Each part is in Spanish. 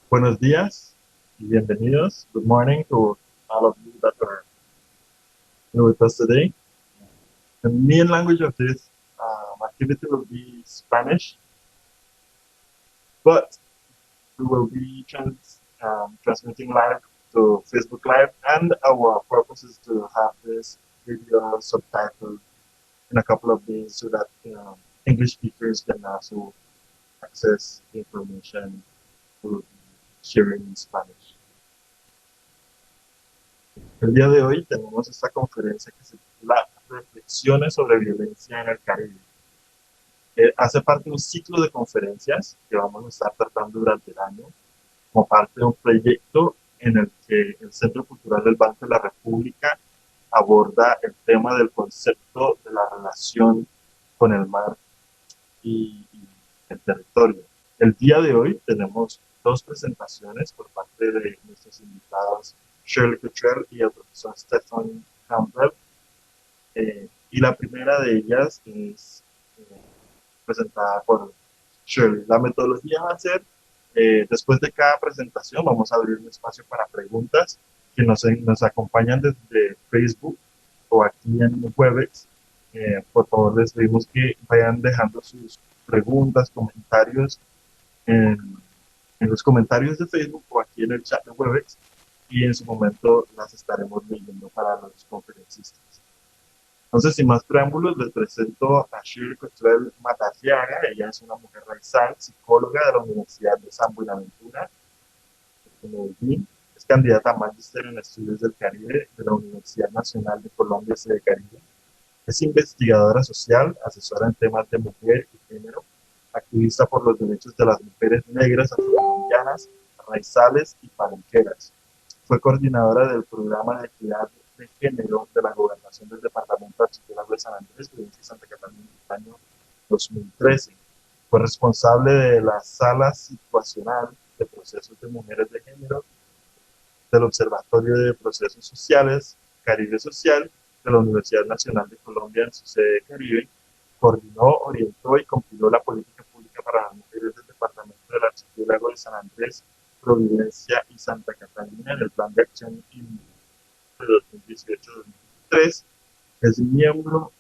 Buenos días y bienvenidos. Good morning to all of you that are here with us today. The main language of this activity will be Spanish, but we will be transmitting live to Facebook Live, and our purpose is to have this video subtitled in a couple of days so that English speakers can also access the information to sharing in Spanish. El día de hoy tenemos esta conferencia que se titula Reflexiones sobre violencia en el Caribe. Hace parte de un ciclo de conferencias que vamos a estar tratando durante el año como parte de un proyecto en el que el Centro Cultural del Banco de la República aborda el tema del concepto de la relación con el mar y el territorio. El día de hoy tenemos dos presentaciones por parte de nuestros invitados Shirley Cottrell y el profesor Stephen Campbell. Y la primera de ellas es presentada por Shirley. La metodología va a ser, después de cada presentación, vamos a abrir un espacio para preguntas que nos acompañan desde Facebook o aquí en Webex. Por favor, les pedimos que vayan dejando sus preguntas, comentarios en los comentarios de Facebook o aquí en el chat de Webex, y en su momento las estaremos leyendo para los conferencistas. Entonces, sin más preámbulos, les presento a Shirley Cottrell Matallaga. Ella es una mujer raizal, psicóloga de la Universidad de San Buenaventura, en Medellín. Es candidata a Magíster en Estudios del Caribe de la Universidad Nacional de Colombia, sede Caribe. Es investigadora social, asesora en temas de mujer y género, activista por los derechos de las mujeres negras, afrocolombianas, raizales y palenqueras. Fue coordinadora del programa de equidad de género de la Gobernación del Departamento Archipiélago de San Andrés, provincia de Santa Catalina, en el año 2013. Fue responsable de la Sala Situacional de Procesos de Mujeres de Género del Observatorio de Procesos Sociales, Caribe Social, de la Universidad Nacional de Colombia en su sede Caribe. Coordinó, orientó y compiló la política pública para las mujeres del Departamento del Archipiélago de San Andrés, Providencia y Santa Catalina en el Plan de Acción de 2018-2023. Es miembro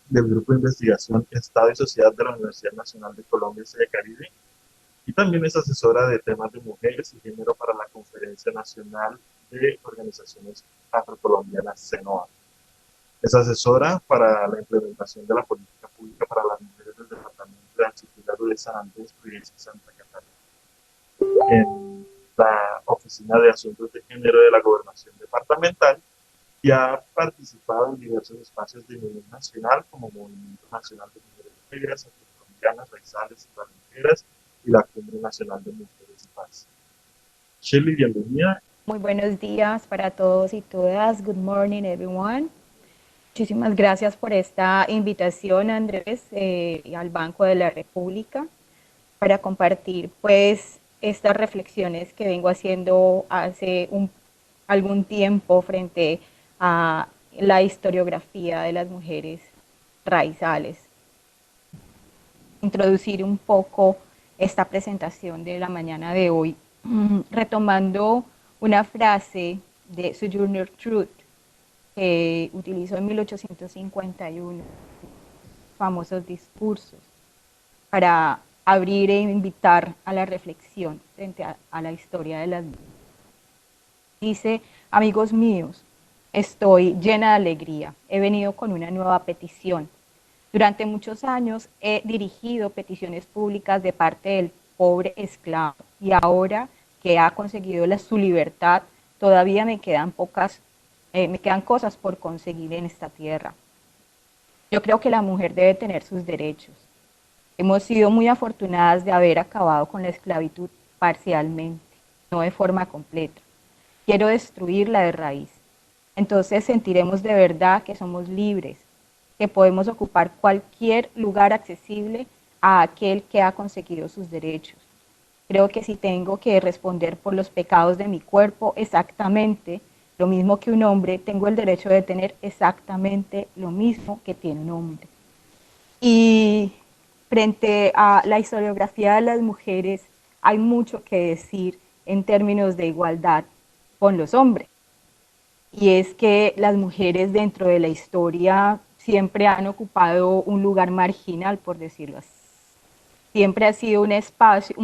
del Grupo de Investigación Estado y Sociedad de la Universidad Nacional de Colombia, sede Caribe, y también es asesora de temas de mujeres y género para la Conferencia Nacional de Organizaciones Afrocolombianas, CENOA. Es asesora para la implementación de la política pública para las mujeres del Departamento de Archipiélago de San Andrés, Providencia y Santa Catalina, en la Oficina de Asuntos de Género de la Gobernación Departamental, y ha participado en diversos espacios de nivel nacional como Movimiento Nacional de Mujeres Negras, Afrocolombianas, Raizales y Palenqueras y la Cumbre Nacional de Mujeres y Paz. Shirley, bienvenida. Muy buenos días para todos y todas. Good morning, everyone. Muchísimas gracias por esta invitación, Andrés, al Banco de la República para compartir pues estas reflexiones que vengo haciendo hace algún tiempo frente a la historiografía de las mujeres raizales. Introducir un poco esta presentación de la mañana de hoy, retomando una frase de Sojourner Truth que utilizó en 1851, famosos discursos, para abrir e invitar a la reflexión frente a la historia de las mujeres. Dice: amigos míos, estoy llena de alegría, he venido con una nueva petición. Durante muchos años he dirigido peticiones públicas de parte del pobre esclavo, y ahora que ha conseguido su libertad, todavía me quedan cosas por conseguir en esta tierra. Yo creo que la mujer debe tener sus derechos. Hemos sido muy afortunadas de haber acabado con la esclavitud parcialmente, no de forma completa. Quiero destruirla de raíz. Entonces sentiremos de verdad que somos libres, que podemos ocupar cualquier lugar accesible a aquel que ha conseguido sus derechos. Creo que si tengo que responder por los pecados de mi cuerpo exactamente lo mismo que un hombre, tengo el derecho de tener exactamente lo mismo que tiene un hombre. Y frente a la historiografía de las mujeres hay mucho que decir en términos de igualdad con los hombres. Y es que las mujeres dentro de la historia siempre han ocupado un lugar marginal, por decirlo así. Siempre ha sido un espacio,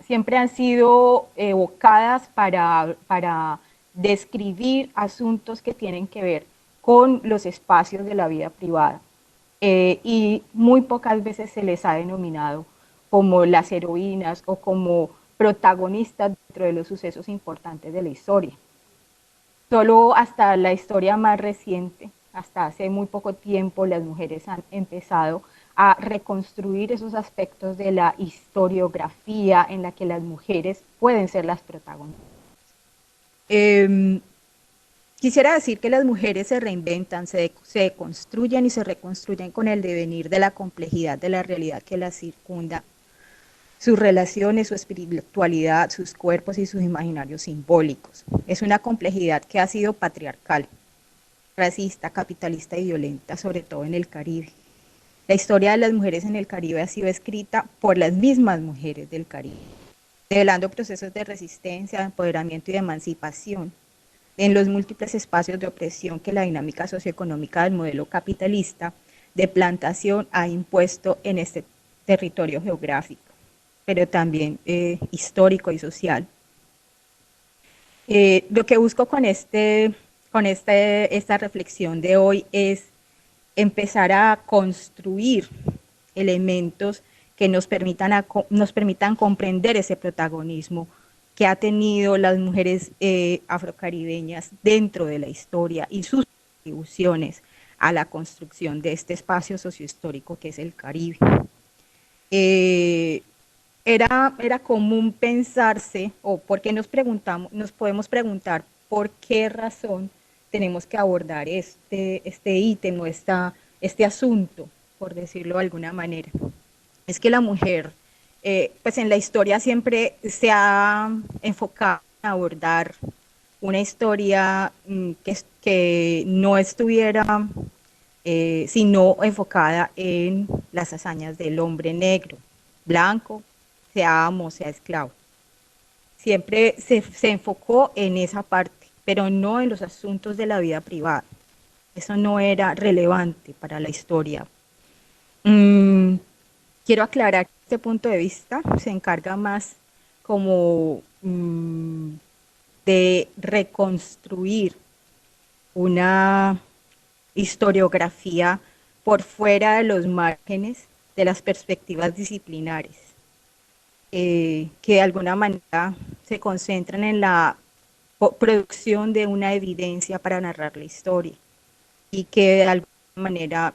siempre han sido evocadas para describir asuntos que tienen que ver con los espacios de la vida privada. Y muy pocas veces se les ha denominado como las heroínas o como protagonistas dentro de los sucesos importantes de la historia. Solo hasta la historia más reciente, hasta hace muy poco tiempo, las mujeres han empezado a reconstruir esos aspectos de la historiografía en la que las mujeres pueden ser las protagonistas. Quisiera decir que las mujeres se reinventan, se construyen y se reconstruyen con el devenir de la complejidad de la realidad que las circunda, sus relaciones, su espiritualidad, sus cuerpos y sus imaginarios simbólicos. Es una complejidad que ha sido patriarcal, racista, capitalista y violenta, sobre todo en el Caribe. La historia de las mujeres en el Caribe ha sido escrita por las mismas mujeres del Caribe, develando procesos de resistencia, de empoderamiento y de emancipación en los múltiples espacios de opresión que la dinámica socioeconómica del modelo capitalista de plantación ha impuesto en este territorio geográfico, pero también histórico y social. Lo que busco con esta reflexión de hoy es empezar a construir elementos que nos permitan comprender ese protagonismo que ha tenido las mujeres afrocaribeñas dentro de la historia y sus contribuciones a la construcción de este espacio sociohistórico que es el Caribe. Era común pensarse, o porque nos podemos preguntar por qué razón tenemos que abordar este ítem o este asunto, por decirlo de alguna manera. Es que la mujer, pues en la historia siempre se ha enfocado en abordar una historia que no estuviera sino enfocada en las hazañas del hombre negro, blanco, sea amo, sea esclavo. Siempre se enfocó en esa parte, pero no en los asuntos de la vida privada. Eso no era relevante para la historia. Quiero aclarar que este punto de vista se encarga más como de reconstruir una historiografía por fuera de los márgenes de las perspectivas disciplinares, que de alguna manera se concentran en la producción de una evidencia para narrar la historia y que de alguna manera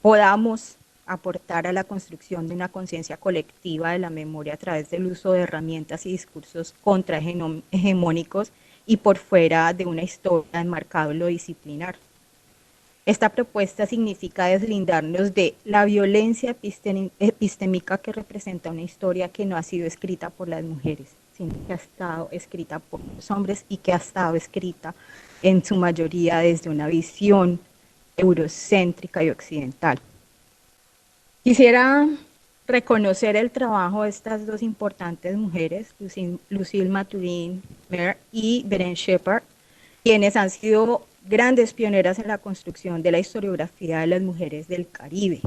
podamos aportar a la construcción de una conciencia colectiva de la memoria a través del uso de herramientas y discursos contrahegemónicos y por fuera de una historia enmarcada en lo disciplinar. Esta propuesta significa deslindarnos de la violencia epistémica que representa una historia que no ha sido escrita por las mujeres, sino que ha estado escrita por los hombres y que ha estado escrita en su mayoría desde una visión eurocéntrica y occidental. Quisiera reconocer el trabajo de estas dos importantes mujeres, Lucille Maturin-Mer y Beren Shepard, quienes han sido grandes pioneras en la construcción de la historiografía de las mujeres del Caribe,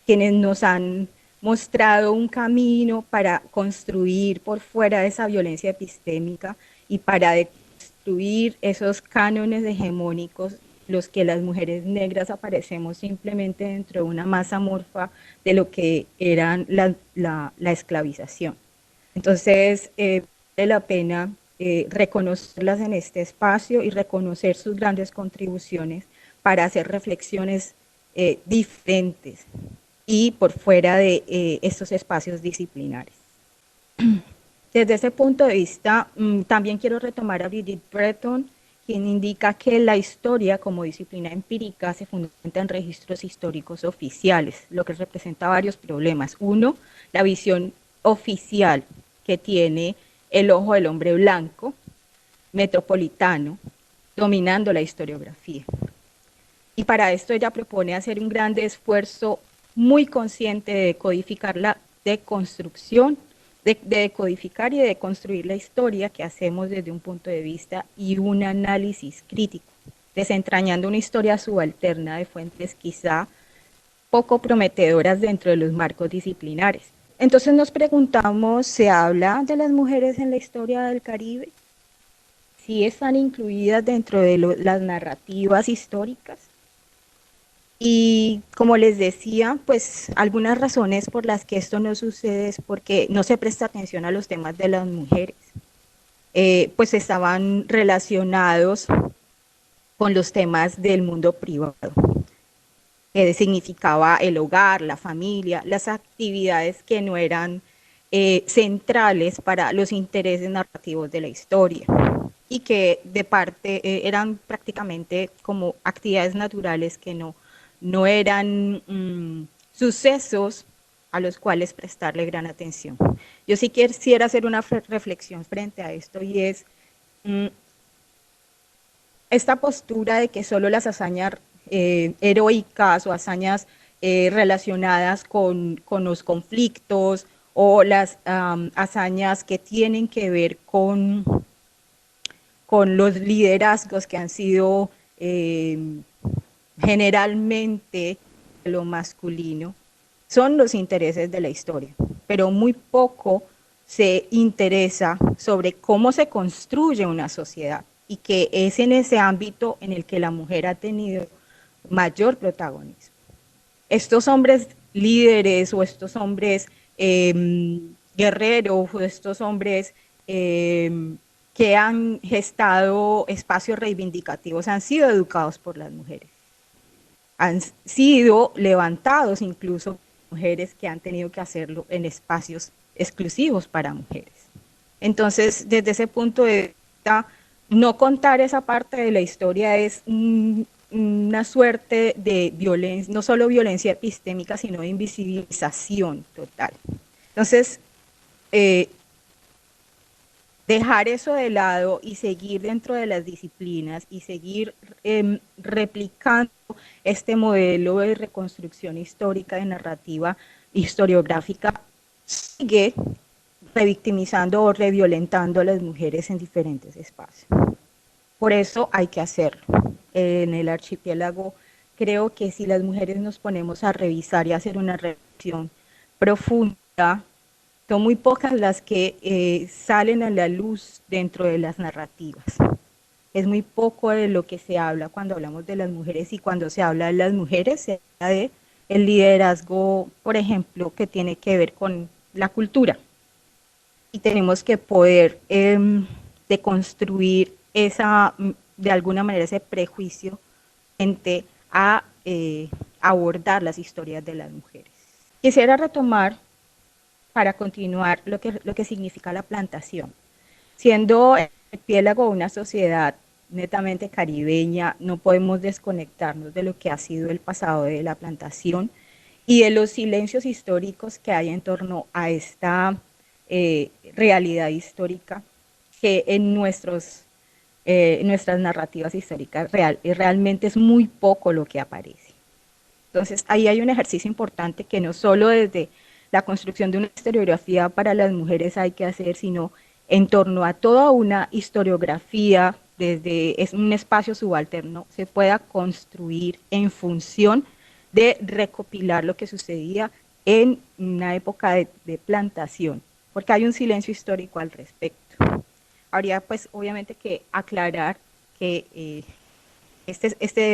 quienes nos han mostrado un camino para construir por fuera de esa violencia epistémica y para deconstruir esos cánones hegemónicos los que las mujeres negras aparecemos simplemente dentro de una masa amorfa de lo que eran la esclavización. Entonces, vale la pena reconocerlas en este espacio y reconocer sus grandes contribuciones para hacer reflexiones diferentes y por fuera de estos espacios disciplinares. Desde ese punto de vista, también quiero retomar a Brigitte Breton, quien indica que la historia como disciplina empírica se fundamenta en registros históricos oficiales, lo que representa varios problemas. Uno, la visión oficial que tiene el ojo del hombre blanco, metropolitano, dominando la historiografía. Y para esto ella propone hacer un gran esfuerzo muy consciente de codificar la deconstrucción de decodificar y de construir la historia que hacemos desde un punto de vista y un análisis crítico, desentrañando una historia subalterna de fuentes quizá poco prometedoras dentro de los marcos disciplinares. Entonces nos preguntamos, ¿se habla de las mujeres en la historia del Caribe? ¿Sí están incluidas dentro de las narrativas históricas? Y como les decía, pues algunas razones por las que esto no sucede es porque no se presta atención a los temas de las mujeres. Pues estaban relacionados con los temas del mundo privado, que significaba el hogar, la familia, las actividades que no eran centrales para los intereses narrativos de la historia y que de parte eran prácticamente como actividades naturales que no eran sucesos a los cuales prestarle gran atención. Yo sí quisiera hacer una reflexión frente a esto y es esta postura de que solo las hazañas heroicas o hazañas relacionadas con los conflictos o las hazañas que tienen que ver con los liderazgos que han sido generalmente lo masculino, son los intereses de la historia, pero muy poco se interesa sobre cómo se construye una sociedad y que es en ese ámbito en el que la mujer ha tenido mayor protagonismo. Estos hombres líderes o estos hombres guerreros o estos hombres que han gestado espacios reivindicativos han sido educados por las mujeres. Han sido levantados incluso mujeres que han tenido que hacerlo en espacios exclusivos para mujeres. Entonces, desde ese punto de vista, no contar esa parte de la historia es una suerte de violencia, no solo violencia epistémica, sino de invisibilización total. Entonces, dejar eso de lado y seguir dentro de las disciplinas y seguir replicando este modelo de reconstrucción histórica, de narrativa historiográfica, sigue revictimizando o reviolentando a las mujeres en diferentes espacios. Por eso hay que hacerlo. En el archipiélago creo que si las mujeres nos ponemos a revisar y a hacer una reflexión profunda, son muy pocas las que salen a la luz dentro de las narrativas. Es muy poco de lo que se habla cuando hablamos de las mujeres y cuando se habla de las mujeres se habla de el liderazgo, por ejemplo, que tiene que ver con la cultura. Y tenemos que poder deconstruir esa, de alguna manera, ese prejuicio frente a abordar las historias de las mujeres. Quisiera retomar para continuar lo que significa la plantación. Siendo el archipiélago una sociedad netamente caribeña, no podemos desconectarnos de lo que ha sido el pasado de la plantación y de los silencios históricos que hay en torno a esta realidad histórica que en nuestras narrativas históricas realmente es muy poco lo que aparece. Entonces ahí hay un ejercicio importante que no solo desde la construcción de una historiografía para las mujeres hay que hacer, sino en torno a toda una historiografía desde un espacio subalterno se pueda construir en función de recopilar lo que sucedía en una época de plantación, porque hay un silencio histórico al respecto. Habría pues obviamente que aclarar que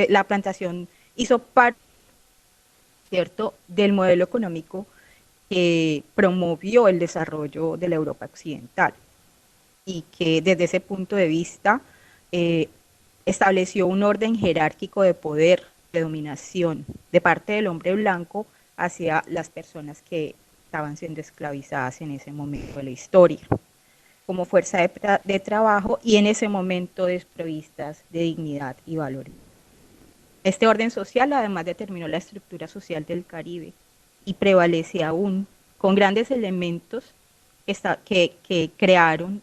la plantación hizo parte, ¿cierto?, del modelo económico que promovió el desarrollo de la Europa occidental y que desde ese punto de vista estableció un orden jerárquico de poder, de dominación de parte del hombre blanco hacia las personas que estaban siendo esclavizadas en ese momento de la historia, como fuerza de trabajo y en ese momento desprovistas de dignidad y valores. Este orden social además determinó la estructura social del Caribe y prevalece aún con grandes elementos que crearon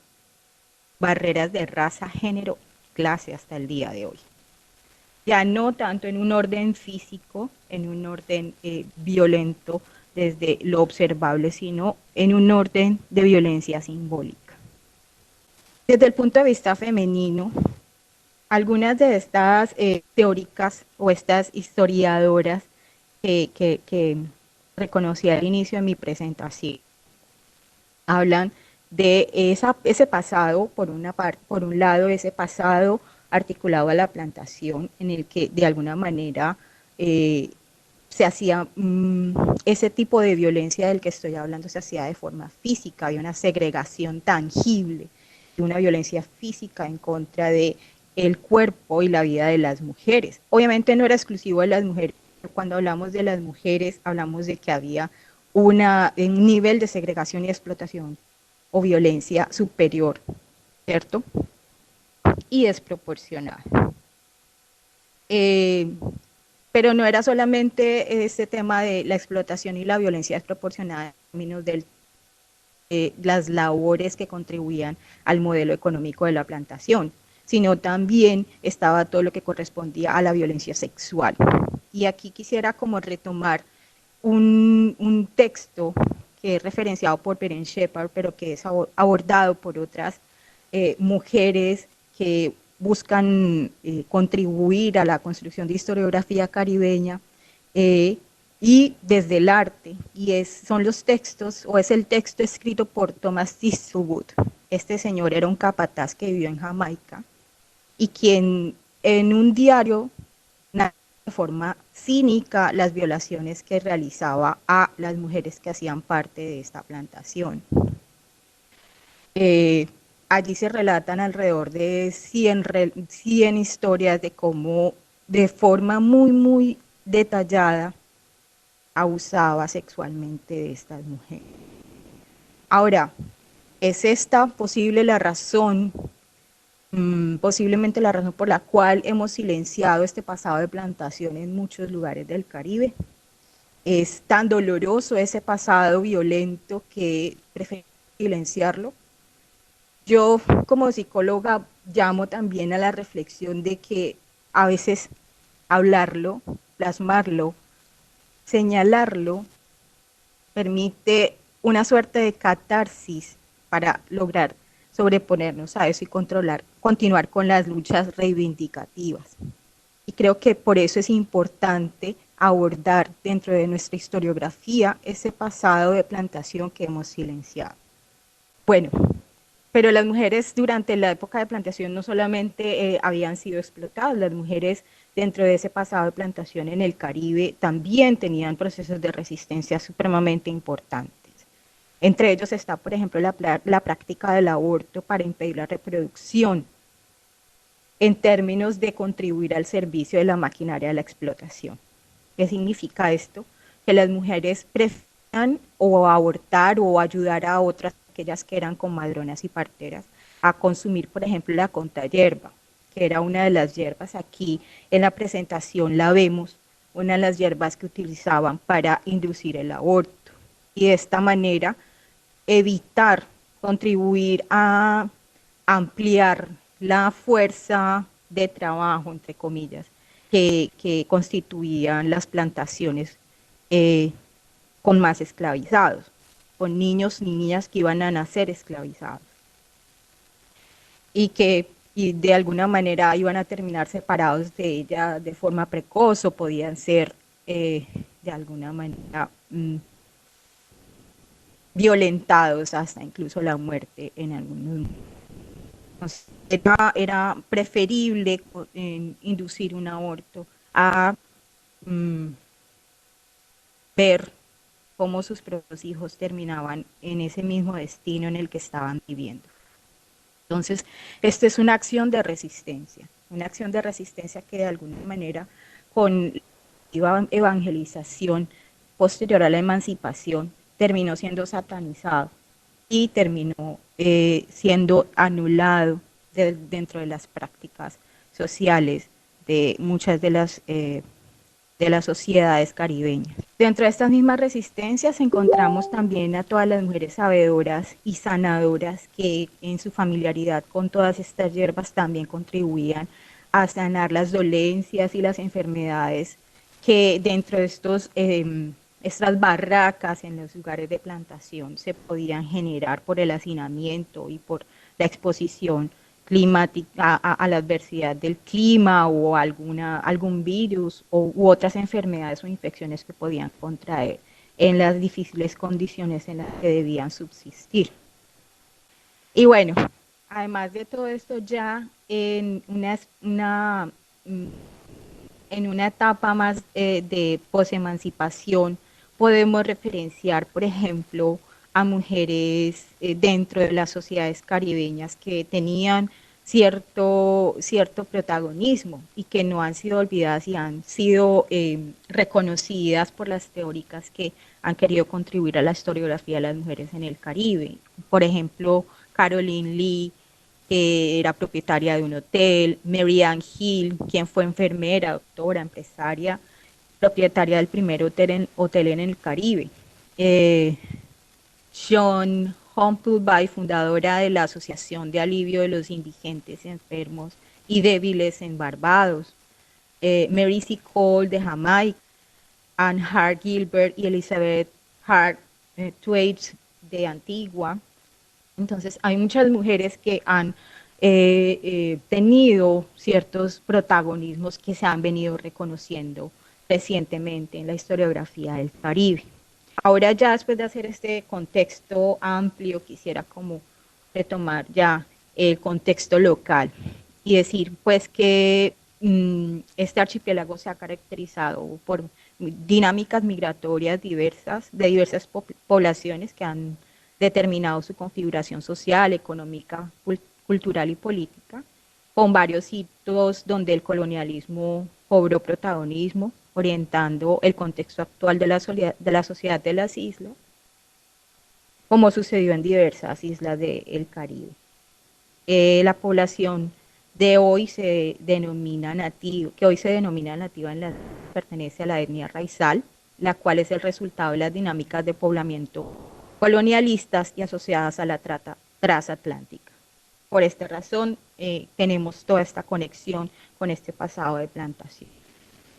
barreras de raza, género y clase hasta el día de hoy. Ya no tanto en un orden físico, en un orden violento desde lo observable, sino en un orden de violencia simbólica. Desde el punto de vista femenino, algunas de estas teóricas o estas historiadoras que reconocí al inicio de mi presentación hablan de ese pasado, por un lado, ese pasado articulado a la plantación, en el que de alguna manera se hacía ese tipo de violencia del que estoy hablando, se hacía de forma física, había una segregación tangible, una violencia física en contra de el cuerpo y la vida de las mujeres. Obviamente no era exclusivo de las mujeres, cuando hablamos de las mujeres hablamos de que había un nivel de segregación y explotación o violencia superior, ¿cierto? Y desproporcionada. Pero no era solamente este tema de la explotación y la violencia desproporcionada en términos de las labores que contribuían al modelo económico de la plantación, sino también estaba todo lo que correspondía a la violencia sexual. Y aquí quisiera como retomar un texto que es referenciado por Beren Shepard, pero que es abordado por otras mujeres que buscan contribuir a la construcción de historiografía caribeña y desde el arte, y son los textos, o es el texto escrito por Thomas Distelwood. Este señor era un capataz que vivió en Jamaica y quien en un diario de forma cínica las violaciones que realizaba a las mujeres que hacían parte de esta plantación. Allí se relatan alrededor de 100 historias de cómo de forma muy detallada abusaba sexualmente de estas mujeres. Ahora, ¿es esta posible la razón, posiblemente la razón por la cual hemos silenciado este pasado de plantación en muchos lugares del Caribe? ¿Es tan doloroso ese pasado violento que preferimos silenciarlo? Yo como psicóloga llamo también a la reflexión de que a veces hablarlo, plasmarlo, señalarlo, permite una suerte de catarsis para lograr sobreponernos a eso y continuar con las luchas reivindicativas. Y creo que por eso es importante abordar dentro de nuestra historiografía ese pasado de plantación que hemos silenciado. Bueno, pero las mujeres durante la época de plantación no solamente habían sido explotadas, las mujeres dentro de ese pasado de plantación en el Caribe también tenían procesos de resistencia supremamente importantes. Entre ellos está, por ejemplo, la práctica del aborto para impedir la reproducción, en términos de contribuir al servicio de la maquinaria de la explotación. ¿Qué significa esto? Que las mujeres prefieran o abortar o ayudar a otras, aquellas que eran comadronas y parteras, a consumir, por ejemplo, la conta hierba, que era una de las hierbas. Aquí en la presentación la vemos, una de las hierbas que utilizaban para inducir el aborto. Y de esta manera evitar contribuir a ampliar la fuerza de trabajo, entre comillas, que constituían las plantaciones con más esclavizados, con niños y niñas que iban a nacer esclavizados y de alguna manera iban a terminar separados de ella de forma precoz o podían ser de alguna manera violentados hasta incluso la muerte en algunos momentos. Era preferible inducir un aborto a ver cómo sus propios hijos terminaban en ese mismo destino en el que estaban viviendo. Entonces, esta es una acción de resistencia que de alguna manera con la evangelización posterior a la emancipación terminó siendo satanizado y terminó siendo anulado dentro de las prácticas sociales de muchas de las sociedades caribeñas. Dentro de estas mismas resistencias encontramos también a todas las mujeres sabedoras y sanadoras que en su familiaridad con todas estas hierbas también contribuían a sanar las dolencias y las enfermedades que dentro de estos estas barracas en los lugares de plantación se podían generar por el hacinamiento y por la exposición climática a la adversidad del clima o algún virus u otras enfermedades o infecciones que podían contraer en las difíciles condiciones en las que debían subsistir. Y bueno, además de todo esto, ya en una etapa más de posemancipación, podemos referenciar, por ejemplo, a mujeres dentro de las sociedades caribeñas que tenían cierto protagonismo y que no han sido olvidadas y han sido reconocidas por las teóricas que han querido contribuir a la historiografía de las mujeres en el Caribe. Por ejemplo, Caroline Lee, que era propietaria de un hotel, Mary Ann Hill, quien fue enfermera, doctora, empresaria, propietaria del primer hotel en el Caribe. John Humpleby, fundadora de la Asociación de Alivio de los Indigentes, Enfermos y Débiles en Barbados. Mary C. Cole de Jamaica, Anne Hart Gilbert y Elizabeth Hart Thwaites de Antigua. Entonces, hay muchas mujeres que han tenido ciertos protagonismos que se han venido reconociendo recientemente en la historiografía del Caribe. Ahora ya después de hacer este contexto amplio, quisiera como retomar ya el contexto local y decir pues que este archipiélago se ha caracterizado por dinámicas migratorias diversas, de diversas poblaciones que han determinado su configuración social, económica, cultural y política, con varios hitos donde el colonialismo cobró protagonismo, orientando el contexto actual de la sociedad de las islas, como sucedió en diversas islas del Caribe. La población de hoy se denomina nativa, que hoy se denomina nativa pertenece a la etnia raizal, la cual es el resultado de las dinámicas de poblamiento colonialistas y asociadas a la trata transatlántica. Por esta razón tenemos toda esta conexión con este pasado de plantación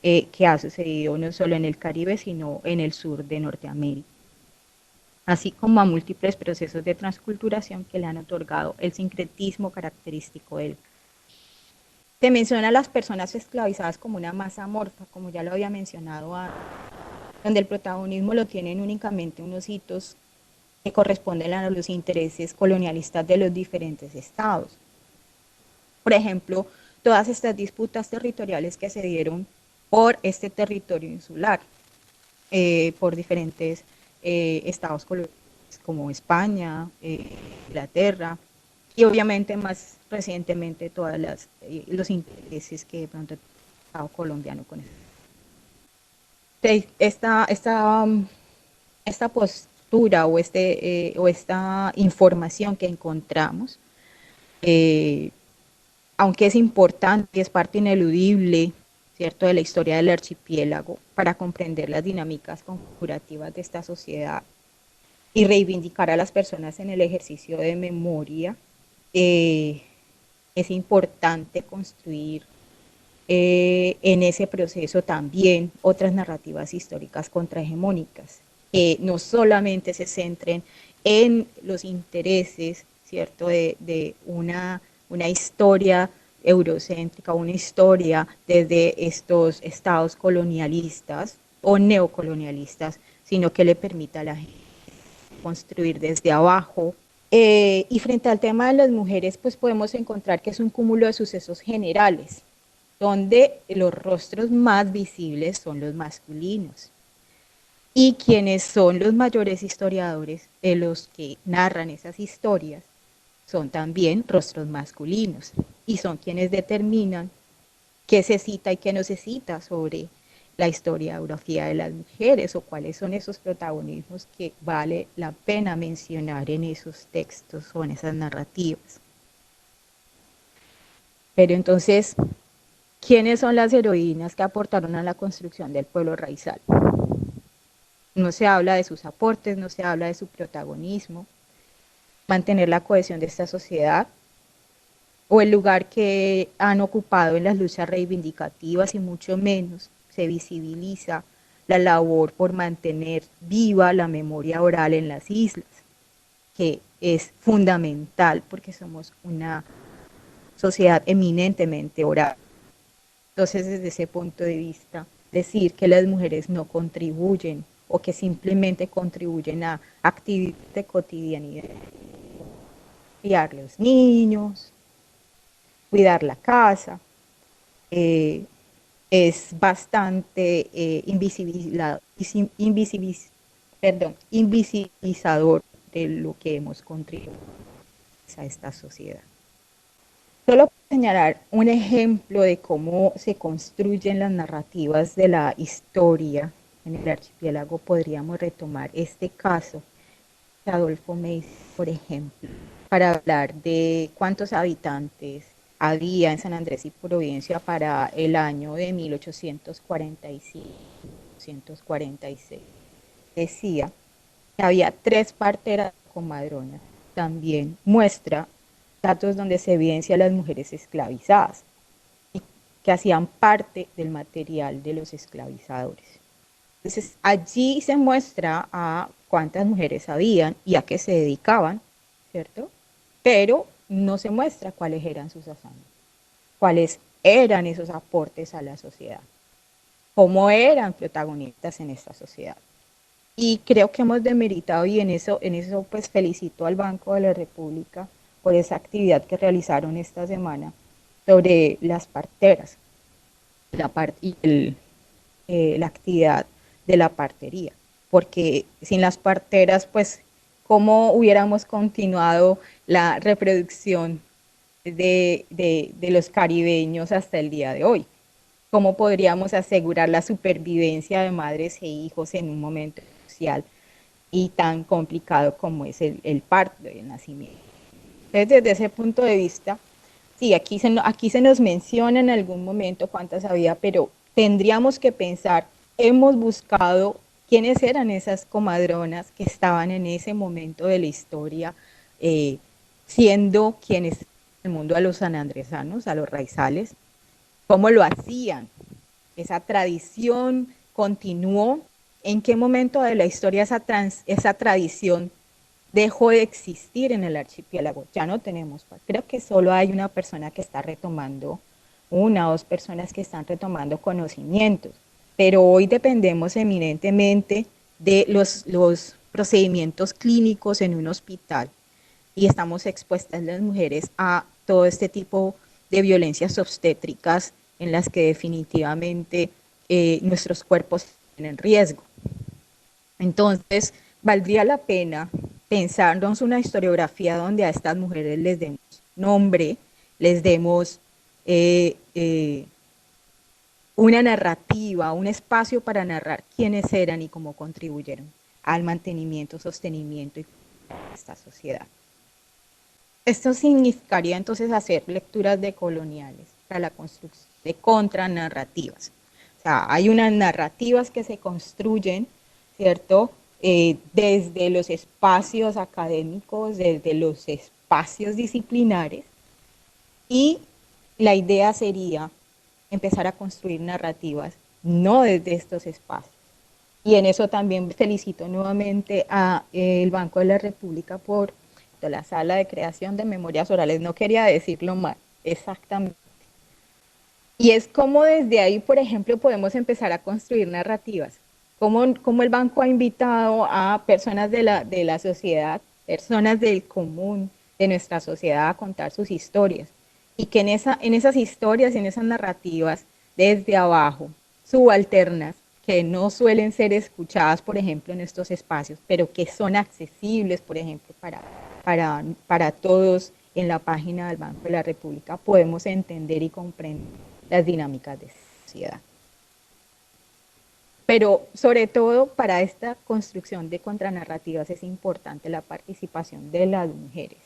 que ha sucedido no solo en el Caribe, sino en el sur de Norteamérica, así como a múltiples procesos de transculturación que le han otorgado el sincretismo característico del. Se menciona a las personas esclavizadas como una masa amorfa, como ya lo había mencionado antes, donde el protagonismo lo tienen únicamente unos hitos que corresponden a los intereses colonialistas de los diferentes estados. Por ejemplo, todas estas disputas territoriales que se dieron por este territorio insular, por diferentes estados coloniales como España, Inglaterra, y obviamente más recientemente todos los intereses que de pronto el Estado colombiano con eso. Esta postura o esta información que encontramos, aunque es importante y es parte ineludible, ¿cierto?, de la historia del archipiélago para comprender las dinámicas configurativas de esta sociedad y reivindicar a las personas en el ejercicio de memoria, es importante construir en ese proceso también otras narrativas históricas contrahegemónicas, que no solamente se centren en los intereses, ¿cierto?, de una historia eurocéntrica, una historia desde estos estados colonialistas o neocolonialistas, sino que le permita a la gente construir desde abajo. Y frente al tema de las mujeres, pues podemos encontrar que es un cúmulo de sucesos generales, donde los rostros más visibles son los masculinos. Y quienes son los mayores historiadores de los que narran esas historias son también rostros masculinos y son quienes determinan qué se cita y qué no se cita sobre la historiografía de las mujeres o cuáles son esos protagonismos que vale la pena mencionar en esos textos o en esas narrativas. Pero entonces, ¿quiénes son las heroínas que aportaron a la construcción del pueblo raizal? No se habla de sus aportes, no se habla de su protagonismo, mantener la cohesión de esta sociedad o el lugar que han ocupado en las luchas reivindicativas y mucho menos se visibiliza la labor por mantener viva la memoria oral en las islas, que es fundamental porque somos una sociedad eminentemente oral. Entonces, desde ese punto de vista, decir que las mujeres no contribuyen o que simplemente contribuyen a actividades de cotidianidad, criar los niños, cuidar la casa, eh, es bastante invisibilizador de lo que hemos contribuido a esta sociedad. Solo para señalar un ejemplo de cómo se construyen las narrativas de la historia en el archipiélago, podríamos retomar este caso de Adolfo Meis, por ejemplo, para hablar de cuántos habitantes había en San Andrés y Providencia para el año de 1845-1846. Decía que había 3 parteras comadronas. También muestra datos donde se evidencia a las mujeres esclavizadas y que hacían parte del material de los esclavizadores. Entonces, allí se muestra a cuántas mujeres habían y a qué se dedicaban, ¿cierto? Pero no se muestra cuáles eran sus hazañas, cuáles eran esos aportes a la sociedad, cómo eran protagonistas en esta sociedad. Y creo que hemos demeritado, y en eso pues felicito al Banco de la República por esa actividad que realizaron esta semana sobre las parteras la actividad de la partería, porque sin las parteras, pues, ¿cómo hubiéramos continuado la reproducción de los caribeños hasta el día de hoy? ¿Cómo podríamos asegurar la supervivencia de madres e hijos en un momento social y tan complicado como es el parto y el nacimiento? Entonces, desde ese punto de vista, sí, aquí se nos menciona en algún momento cuántas había, pero tendríamos que pensar, hemos buscado quiénes eran esas comadronas que estaban en ese momento de la historia, siendo quienes el mundo a los sanandresanos, a los raizales, cómo lo hacían, esa tradición continuó, en qué momento de la historia esa tradición dejó de existir en el archipiélago. Ya no tenemos, creo que solo hay una persona que está retomando, 1 o 2 personas que están retomando conocimientos, pero hoy dependemos eminentemente de los procedimientos clínicos en un hospital y estamos expuestas las mujeres a todo este tipo de violencias obstétricas en las que definitivamente nuestros cuerpos tienen riesgo. Entonces, valdría la pena pensarnos una historiografía donde a estas mujeres les demos nombre, les demos una narrativa, un espacio para narrar quiénes eran y cómo contribuyeron al mantenimiento, sostenimiento de esta sociedad. Esto significaría entonces hacer lecturas decoloniales para la construcción de contranarrativas. O sea, hay unas narrativas que se construyen, ¿cierto? Desde los espacios académicos, desde los espacios disciplinares, y la idea sería empezar a construir narrativas no desde estos espacios. Y en eso también felicito nuevamente al Banco de la República por la sala de creación de memorias orales. No quería decirlo mal, exactamente. Y es como desde ahí, por ejemplo, podemos empezar a construir narrativas. Como el banco ha invitado a personas de la sociedad, personas del común de nuestra sociedad a contar sus historias. Y que en esas historias, en esas narrativas, desde abajo, subalternas, que no suelen ser escuchadas, por ejemplo, en estos espacios, pero que son accesibles, por ejemplo, para todos en la página del Banco de la República, podemos entender y comprender las dinámicas de sociedad. Pero sobre todo para esta construcción de contranarrativas es importante la participación de las mujeres,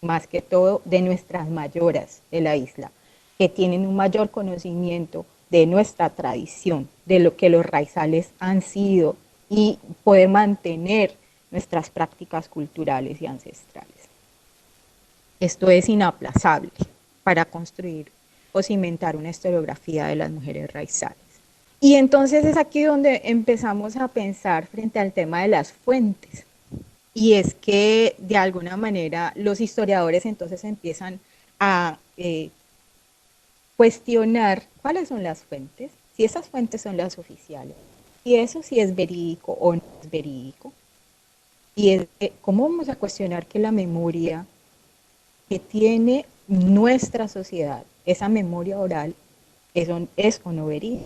más que todo de nuestras mayoras de la isla, que tienen un mayor conocimiento de nuestra tradición, de lo que los raizales han sido y poder mantener nuestras prácticas culturales y ancestrales. Esto es inaplazable para construir o cimentar una historiografía de las mujeres raizales. Y entonces es aquí donde empezamos a pensar frente al tema de las fuentes. Y es que de alguna manera los historiadores entonces empiezan a cuestionar cuáles son las fuentes, si esas fuentes son las oficiales, y eso sí es verídico o no es verídico. Y es, ¿cómo vamos a cuestionar que la memoria que tiene nuestra sociedad, esa memoria oral, es o no verídica?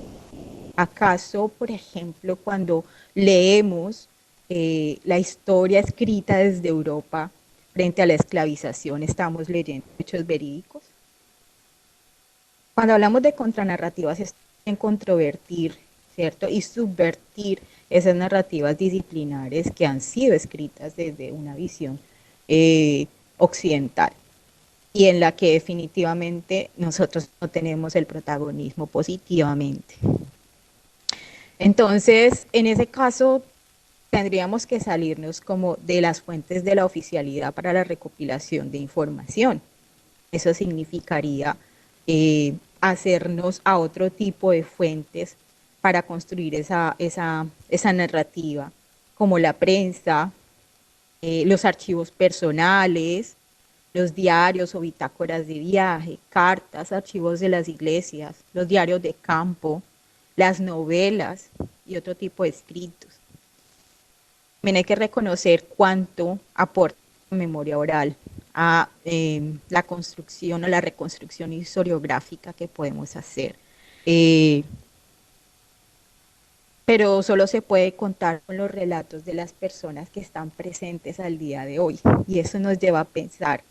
¿Acaso, por ejemplo, cuando leemos la historia escrita desde Europa frente a la esclavización, estamos leyendo hechos verídicos? Cuando hablamos de contranarrativas, es en controvertir, ¿cierto? Y subvertir esas narrativas disciplinares que han sido escritas desde una visión occidental y en la que definitivamente nosotros no tenemos el protagonismo positivamente. Entonces, en ese caso, tendríamos que salirnos como de las fuentes de la oficialidad para la recopilación de información. Eso significaría hacernos a otro tipo de fuentes para construir esa narrativa, como la prensa, los archivos personales, los diarios o bitácoras de viaje, cartas, archivos de las iglesias, los diarios de campo, las novelas y otro tipo de escritos. También hay que reconocer cuánto aporta la memoria oral a la construcción o la reconstrucción historiográfica que podemos hacer. Eh, pero solo se puede contar con los relatos de las personas que están presentes al día de hoy. Y eso nos lleva a pensar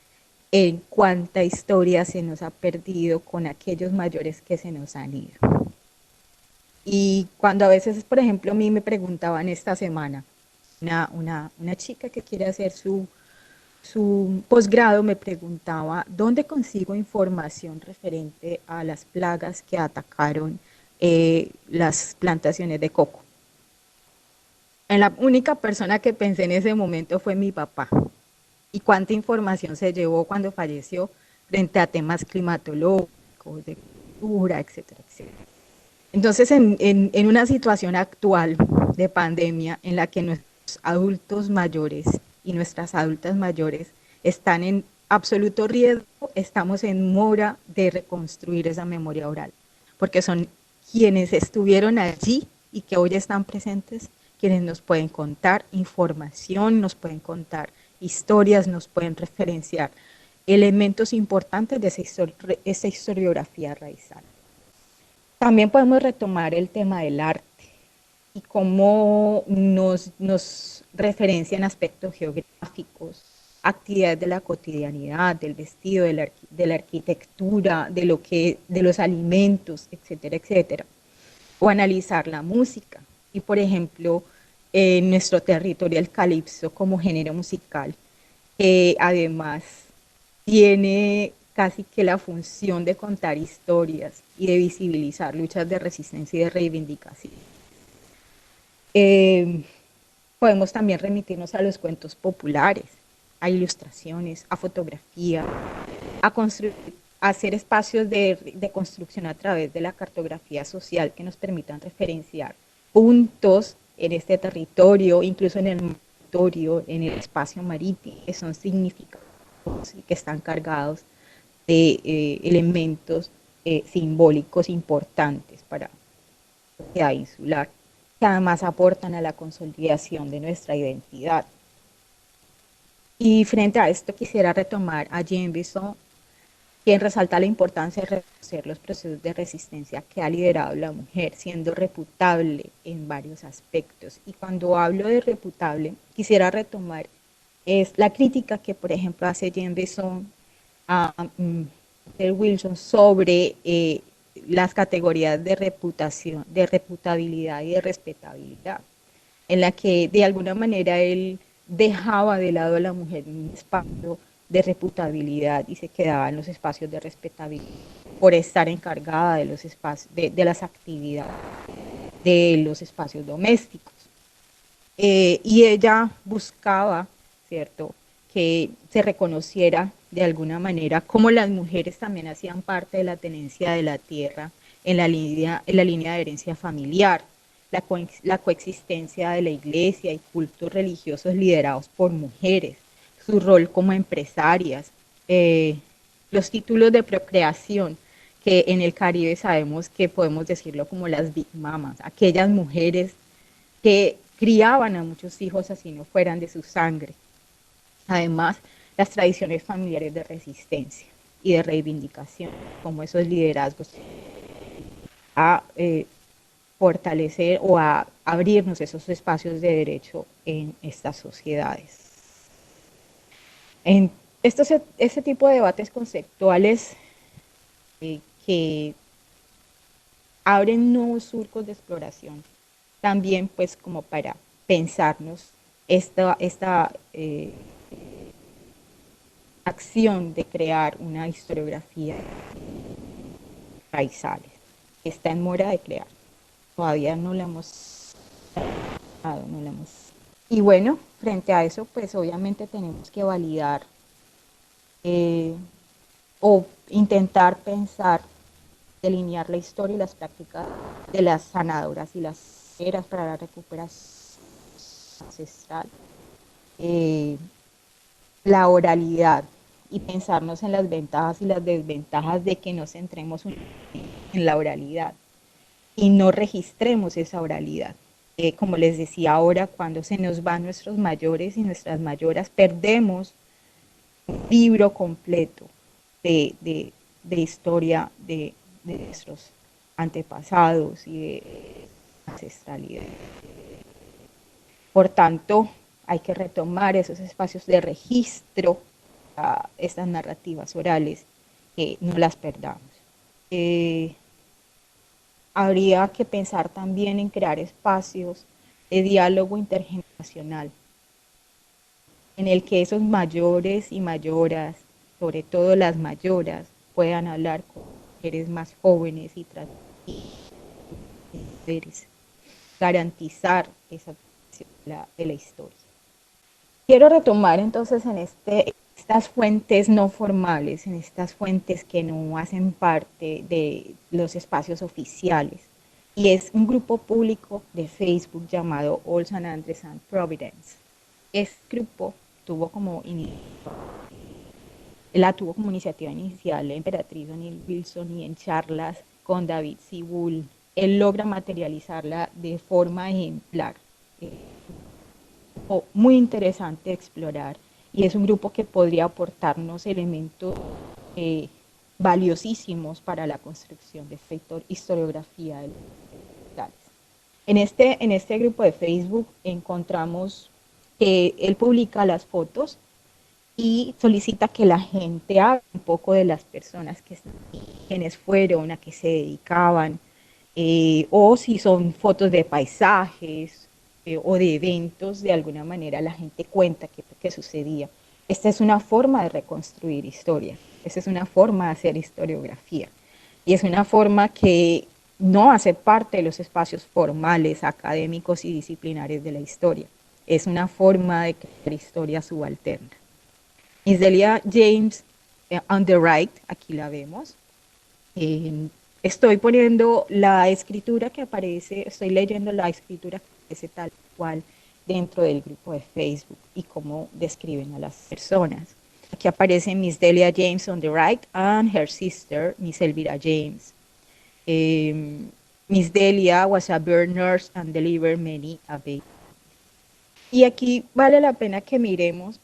en cuánta historia se nos ha perdido con aquellos mayores que se nos han ido. Y cuando a veces, por ejemplo, a mí me preguntaban esta semana, una chica que quiere hacer su posgrado me preguntaba, ¿dónde consigo información referente a las plagas que atacaron las plantaciones de coco? En la única persona que pensé en ese momento fue mi papá. ¿Y cuánta información se llevó cuando falleció frente a temas climatológicos, de cultura, etcétera, etcétera? Entonces, en una situación actual de pandemia en la que nuestros adultos mayores y nuestras adultas mayores están en absoluto riesgo, estamos en mora de reconstruir esa memoria oral, porque son quienes estuvieron allí y que hoy están presentes, quienes nos pueden contar información, nos pueden contar historias, nos pueden referenciar elementos importantes de esa historiografía raizal. También podemos retomar el tema del arte y cómo nos referencian aspectos geográficos, actividades de la cotidianidad, del vestido, de la arquitectura, de los alimentos, etcétera, etcétera. O analizar la música. Y por ejemplo, en nuestro territorio el calipso como género musical, además tiene casi que la función de contar historias y de visibilizar luchas de resistencia y de reivindicación. Eh, Podemos también remitirnos a los cuentos populares, a ilustraciones, a fotografía, a construir, a hacer espacios de construcción a través de la cartografía social que nos permitan referenciar puntos en este territorio, incluso en el territorio, en el espacio marítimo, que son significativos y que están cargados de elementos simbólicos importantes para la sociedad insular, que además aportan a la consolidación de nuestra identidad. Y frente a esto quisiera retomar a Jean Bisson, quien resalta la importancia de reconocer los procesos de resistencia que ha liderado la mujer, siendo reputable en varios aspectos. Y cuando hablo de reputable, quisiera retomar es la crítica que, por ejemplo, hace Jean Bisson a Wilson sobre las categorías de reputación, de reputabilidad y de respetabilidad, en la que de alguna manera él dejaba de lado a la mujer en un espacio de reputabilidad y se quedaba en los espacios de respetabilidad por estar encargada de los espacios, de las actividades de los espacios domésticos. Y ella buscaba, ¿cierto?, que se reconociera de alguna manera cómo las mujeres también hacían parte de la tenencia de la tierra en la línea de herencia familiar, la coexistencia de la iglesia y cultos religiosos liderados por mujeres, su rol como empresarias, eh, los títulos de procreación, que en el Caribe sabemos que podemos decirlo como las Big Mamas, aquellas mujeres que criaban a muchos hijos así no fueran de su sangre. Además, las tradiciones familiares de resistencia y de reivindicación, como esos liderazgos, a fortalecer o a abrirnos esos espacios de derecho en estas sociedades. En este tipo de debates conceptuales que abren nuevos surcos de exploración, también pues como para pensarnos esta acción de crear una historiografía raizales, que está en mora de crear. Todavía no la hemos dado, no la hemos. Y bueno, frente a eso, pues obviamente tenemos que validar o intentar pensar, delinear la historia y las prácticas de las sanadoras y las eras para la recuperación ancestral, la oralidad y pensarnos en las ventajas y las desventajas de que nos centremos en la oralidad y no registremos esa oralidad. Como les decía ahora, cuando se nos van nuestros mayores y nuestras mayoras, perdemos un libro completo de historia de nuestros antepasados y de ancestralidad. Por tanto, hay que retomar esos espacios de registro a estas narrativas orales, que no las perdamos. Habría que pensar también en crear espacios de diálogo intergeneracional, en el que esos mayores y mayoras, sobre todo las mayoras, puedan hablar con mujeres más jóvenes y garantizar esa de la historia. Quiero retomar entonces en estas fuentes no formales, en estas fuentes que no hacen parte de los espacios oficiales. Y es un grupo público de Facebook llamado All St. Andrews and Providence. Este grupo tuvo como iniciativa inicial la emperatriz O'Neill Wilson, y en charlas con David Sibul, él logra materializarla de forma ejemplar. Muy interesante explorar, y es un grupo que podría aportarnos elementos valiosísimos para la construcción de esta historiografía de los en este grupo de Facebook encontramos que él publica las fotos y solicita que la gente hable un poco de las personas quienes fueron, a qué se dedicaban, o si son fotos de paisajes o de eventos, de alguna manera la gente cuenta qué sucedía. Esta es una forma de reconstruir historia, esta es una forma de hacer historiografía, y es una forma que no hace parte de los espacios formales, académicos y disciplinares de la historia. Es una forma de crear historia subalterna. Miss Delia James, on the right, aquí la vemos. Estoy poniendo la escritura que aparece, estoy leyendo la escritura que aparece tal cual dentro del grupo de Facebook y cómo describen a las personas. Aquí aparece Miss Delia James on the right and her sister, Miss Elvira James. Miss Delia was a birth nurse and delivered many a baby. Y aquí vale la pena que miremos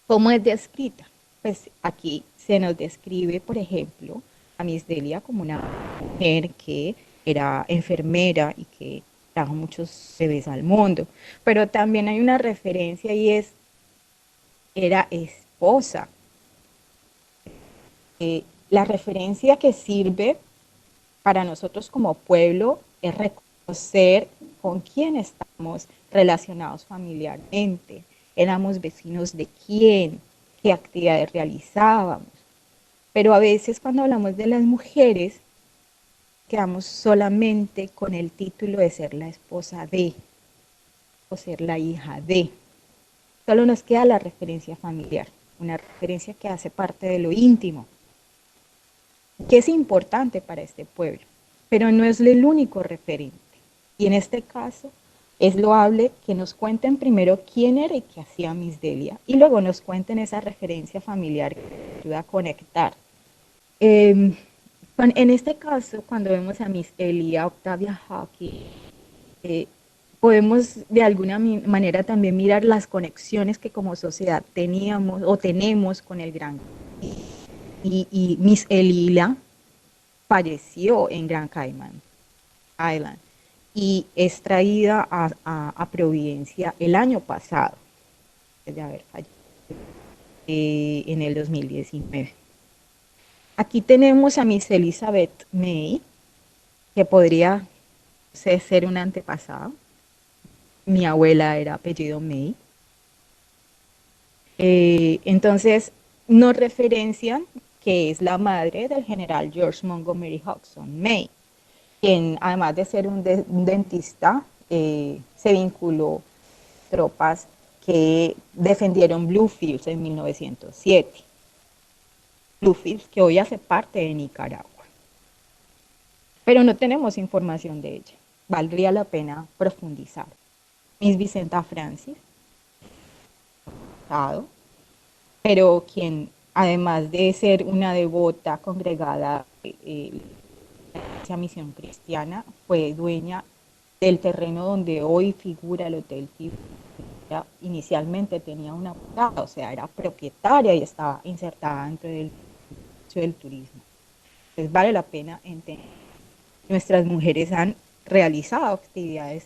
cómo es descrita. Pues aquí se nos describe, por ejemplo, a Miss Delia como una mujer que era enfermera y que trajo muchos bebés al mundo. Pero también hay una referencia, y era esposa. La referencia que sirve para nosotros como pueblo es reconocer con quién estamos relacionados familiarmente. Éramos vecinos de quién, qué actividades realizábamos. Pero a veces cuando hablamos de las mujeres, quedamos solamente con el título de ser la esposa de, o ser la hija de. Solo nos queda la referencia familiar, una referencia que hace parte de lo íntimo, que es importante para este pueblo. pero no es el único referente. Y en este caso es loable que nos cuenten primero quién era y qué hacía Miss Delia, y luego nos cuenten esa referencia familiar que ayuda a conectar. Eh, en este caso, cuando vemos a Miss Elia, Octavia Hockey, eh, podemos de alguna manera también mirar las conexiones que como sociedad teníamos o tenemos con el Gran. Y Miss Elia falleció en Gran Cayman Island y es traída a Providencia el año pasado, de haber fallecido en el 2019. Aquí tenemos a Miss Elizabeth May, que podría ser una antepasada. Mi abuela era apellido May. Entonces, nos referencian que es la madre del general George Montgomery Hudson May, quien además de ser un dentista, se vinculó a tropas que defendieron Bluefields en 1907. Bluefields, que hoy hace parte de Nicaragua. Pero no tenemos información de ella. Valdría la pena profundizar. Miss Vicenta Francis, pero quien, además de ser una devota congregada a Misión Cristiana, fue dueña del terreno donde hoy figura el Hotel Fibra. Inicialmente tenía una posada, o sea, era propietaria y estaba insertada dentro del turismo. Entonces vale la pena entender. Nuestras mujeres han realizado actividades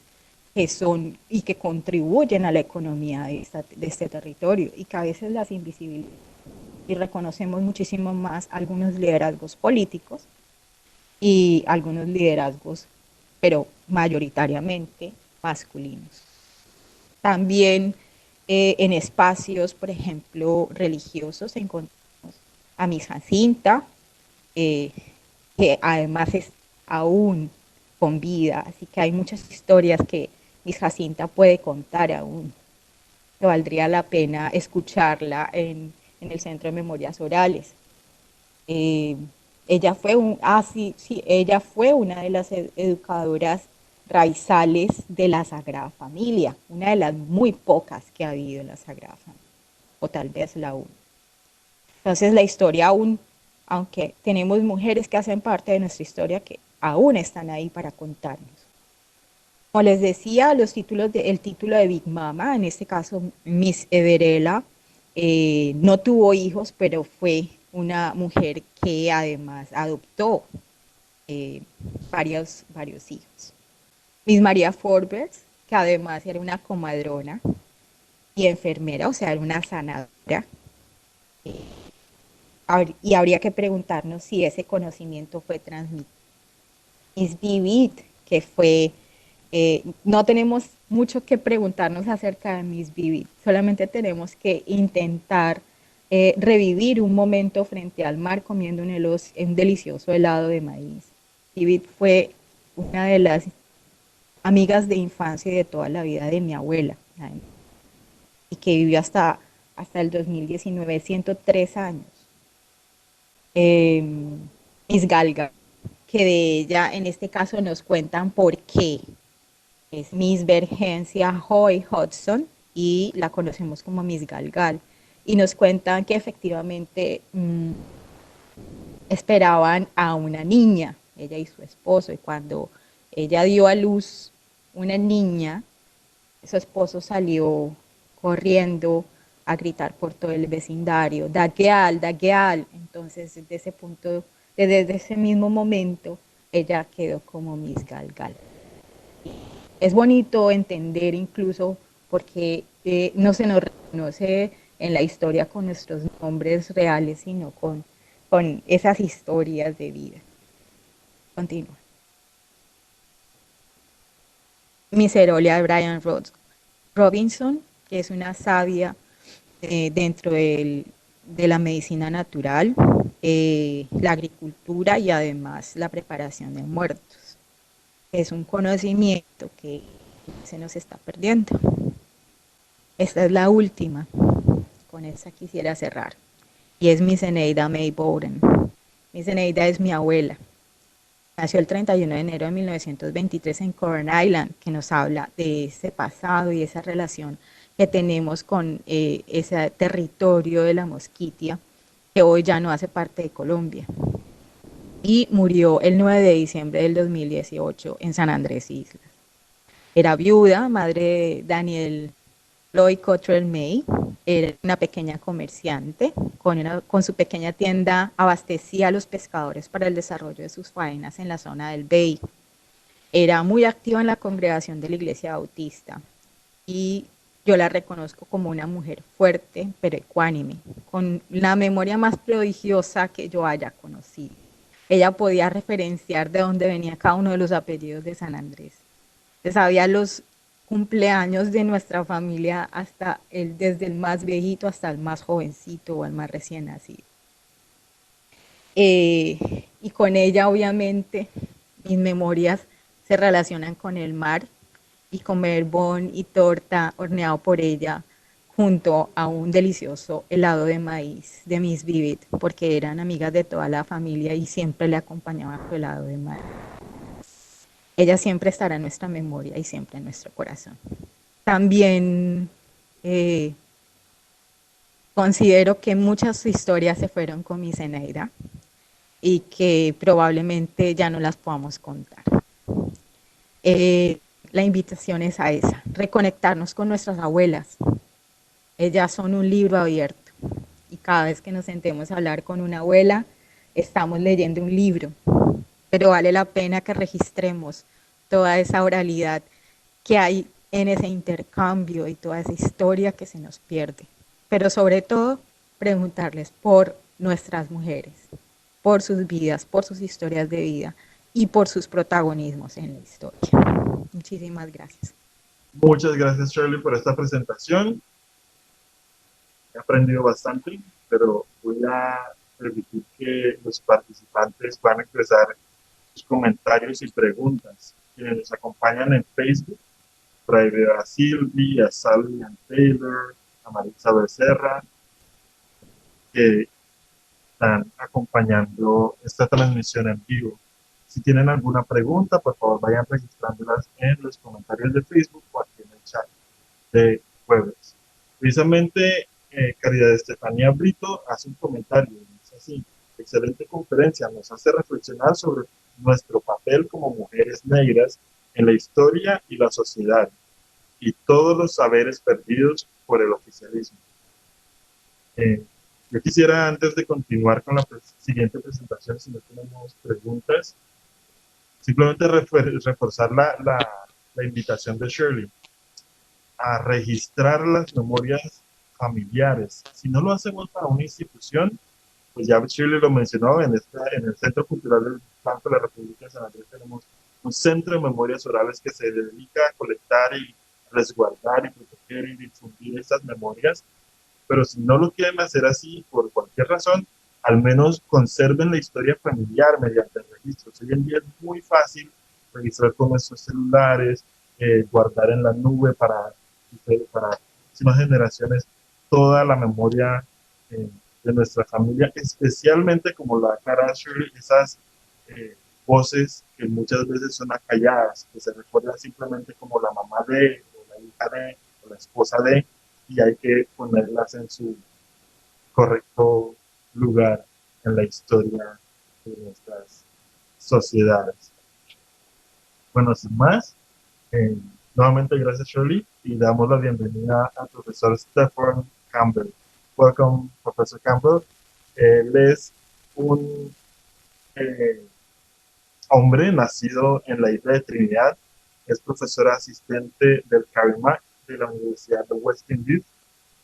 que son y que contribuyen a la economía de este territorio y que a veces las invisibilizamos y reconocemos muchísimo más algunos liderazgos políticos y algunos liderazgos, pero mayoritariamente masculinos. También en espacios, por ejemplo, religiosos, encontramos a Miss Jacinta, que además es aún con vida, así que hay muchas historias que Miss Jacinta puede contar aún, que valdría la pena escucharla en el Centro de Memorias Orales. Eh, ella fue ella fue una de las educadoras raizales de la Sagrada Familia, una de las muy pocas que ha habido en la Sagrada Familia, o tal vez la única. Entonces la historia aún, aunque tenemos mujeres que hacen parte de nuestra historia que aún están ahí para contarnos. Como les decía, el título de Big Mama, en este caso Miss Everela, no tuvo hijos, pero fue una mujer que además adoptó varios hijos. Miss María Forbes, que además era una comadrona y enfermera, o sea, era una sanadora. Y habría que preguntarnos si ese conocimiento fue transmitido. Miss Vivid, que fue, no tenemos mucho que preguntarnos acerca de Miss Vivid, solamente tenemos que intentar revivir un momento frente al mar comiendo un delicioso helado de maíz. Vivid fue una de las amigas de infancia y de toda la vida de mi abuela, y que vivió hasta el 2019, 103 años. Miss Galga, que de ella en este caso nos cuentan por qué. Es Miss Vergencia Hoy Hudson y la conocemos como Miss Galgal. Y nos cuentan que efectivamente esperaban a una niña, ella y su esposo, y cuando ella dio a luz una niña, su esposo salió corriendo a gritar por todo el vecindario, Dagueal, Dagueal. Entonces, desde ese mismo momento, ella quedó como Miss Galgal. Es bonito entender incluso porque no se nos reconoce en la historia con nuestros nombres reales, sino con esas historias de vida. Continúa. Miss Herolia de Brian Robinson, que es una sabia dentro de la medicina natural, la agricultura y además la preparación de muertos. Es un conocimiento que se nos está perdiendo. Esta es la última, con esta quisiera cerrar, y es Miss Eneida May Bowden. Miss Eneida es mi abuela. Nació el 31 de enero de 1923 en Corn Island, que nos habla de ese pasado y esa relación que tenemos con ese territorio de la Mosquitia, que hoy ya no hace parte de Colombia. Y murió el 9 de diciembre del 2018 en San Andrés Islas. Era viuda, madre de Daniel Lloyd Cottrell May. Era una pequeña comerciante. Con su pequeña tienda abastecía a los pescadores para el desarrollo de sus faenas en la zona del Bay. Era muy activa en la congregación de la Iglesia Bautista y yo la reconozco como una mujer fuerte pero ecuánime, con la memoria más prodigiosa que yo haya conocido. Ella podía referenciar de dónde venía cada uno de los apellidos de San Andrés. Se sabía los cumpleaños de nuestra familia desde el más viejito hasta el más jovencito o el más recién nacido. Y con ella, obviamente, mis memorias se relacionan con el mar y comer bon y torta horneado por ella junto a un delicioso helado de maíz de Miss Vivid, porque eran amigas de toda la familia y siempre le acompañaba su helado de maíz. Ella siempre estará en nuestra memoria y siempre en nuestro corazón. También eh, considero que muchas historias se fueron con mi Zeneida y que probablemente ya no las podamos contar. La invitación es a esa, reconectarnos con nuestras abuelas. Ellas son un libro abierto y cada vez que nos sentemos a hablar con una abuela, estamos leyendo un libro, pero vale la pena que registremos toda esa oralidad que hay en ese intercambio y toda esa historia que se nos pierde. Pero sobre todo, preguntarles por nuestras mujeres, por sus vidas, por sus historias de vida y por sus protagonismos en la historia. Muchísimas gracias. Muchas gracias, Shirley, por esta presentación. He aprendido bastante, pero voy a permitir que los participantes puedan expresar sus comentarios y preguntas. Quienes nos acompañan en Facebook, por ahí veo a Silvi, a Salvian Taylor, a Marisa Becerra, que están acompañando esta transmisión en vivo. Si tienen alguna pregunta, por favor vayan registrándolas en los comentarios de Facebook o aquí en el chat de jueves. Precisamente, Caridad Estefanía Brito hace un comentario, es así, excelente conferencia, nos hace reflexionar sobre nuestro papel como mujeres negras en la historia y la sociedad y todos los saberes perdidos por el oficialismo. Yo quisiera, antes de continuar con la siguiente presentación, si no tenemos preguntas, simplemente reforzar la invitación de Shirley a registrar las memorias familiares. Si no lo hacemos para una institución, pues ya Shirley lo mencionó, en el Centro Cultural del Banco de la República de San Andrés tenemos un centro de memorias orales que se dedica a colectar y resguardar y proteger y difundir estas memorias. Pero si no lo quieren hacer así por cualquier razón, al menos conserven la historia familiar mediante registros. Hoy en día es muy fácil registrar con nuestros celulares, guardar en la nube para próximas generaciones toda la memoria de nuestra familia, especialmente como la cara Shirley, esas voces que muchas veces son acalladas, que se recuerdan simplemente como la mamá de, o la hija de, o la esposa de, y hay que ponerlas en su correcto lugar en la historia de nuestras sociedades. Bueno, sin más, eh, nuevamente gracias Shirley y damos la bienvenida al profesor Stephen Campbell. Welcome, Professor Campbell. Él es un hombre nacido en la isla de Trinidad, es profesor asistente del CARIMAC de la Universidad de West Indies.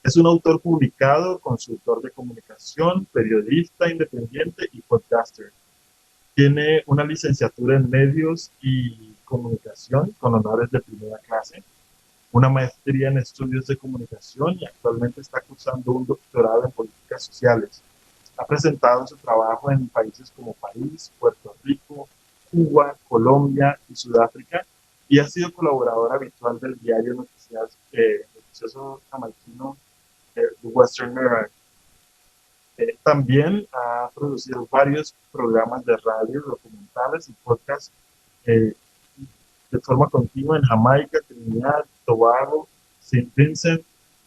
Es un autor publicado, consultor de comunicación, periodista independiente y podcaster. Tiene una licenciatura en medios y comunicación con honores de primera clase, una maestría en estudios de comunicación y actualmente está cursando un doctorado en políticas sociales. Ha presentado su trabajo en países como París, Puerto Rico, Cuba, Colombia y Sudáfrica y ha sido colaborador habitual del diario noticioso jamaiquino The Western Mirror. También ha producido varios programas de radio, documentales y podcasts eh, de forma continua en Jamaica, Trinidad, Tobago, Saint Vincent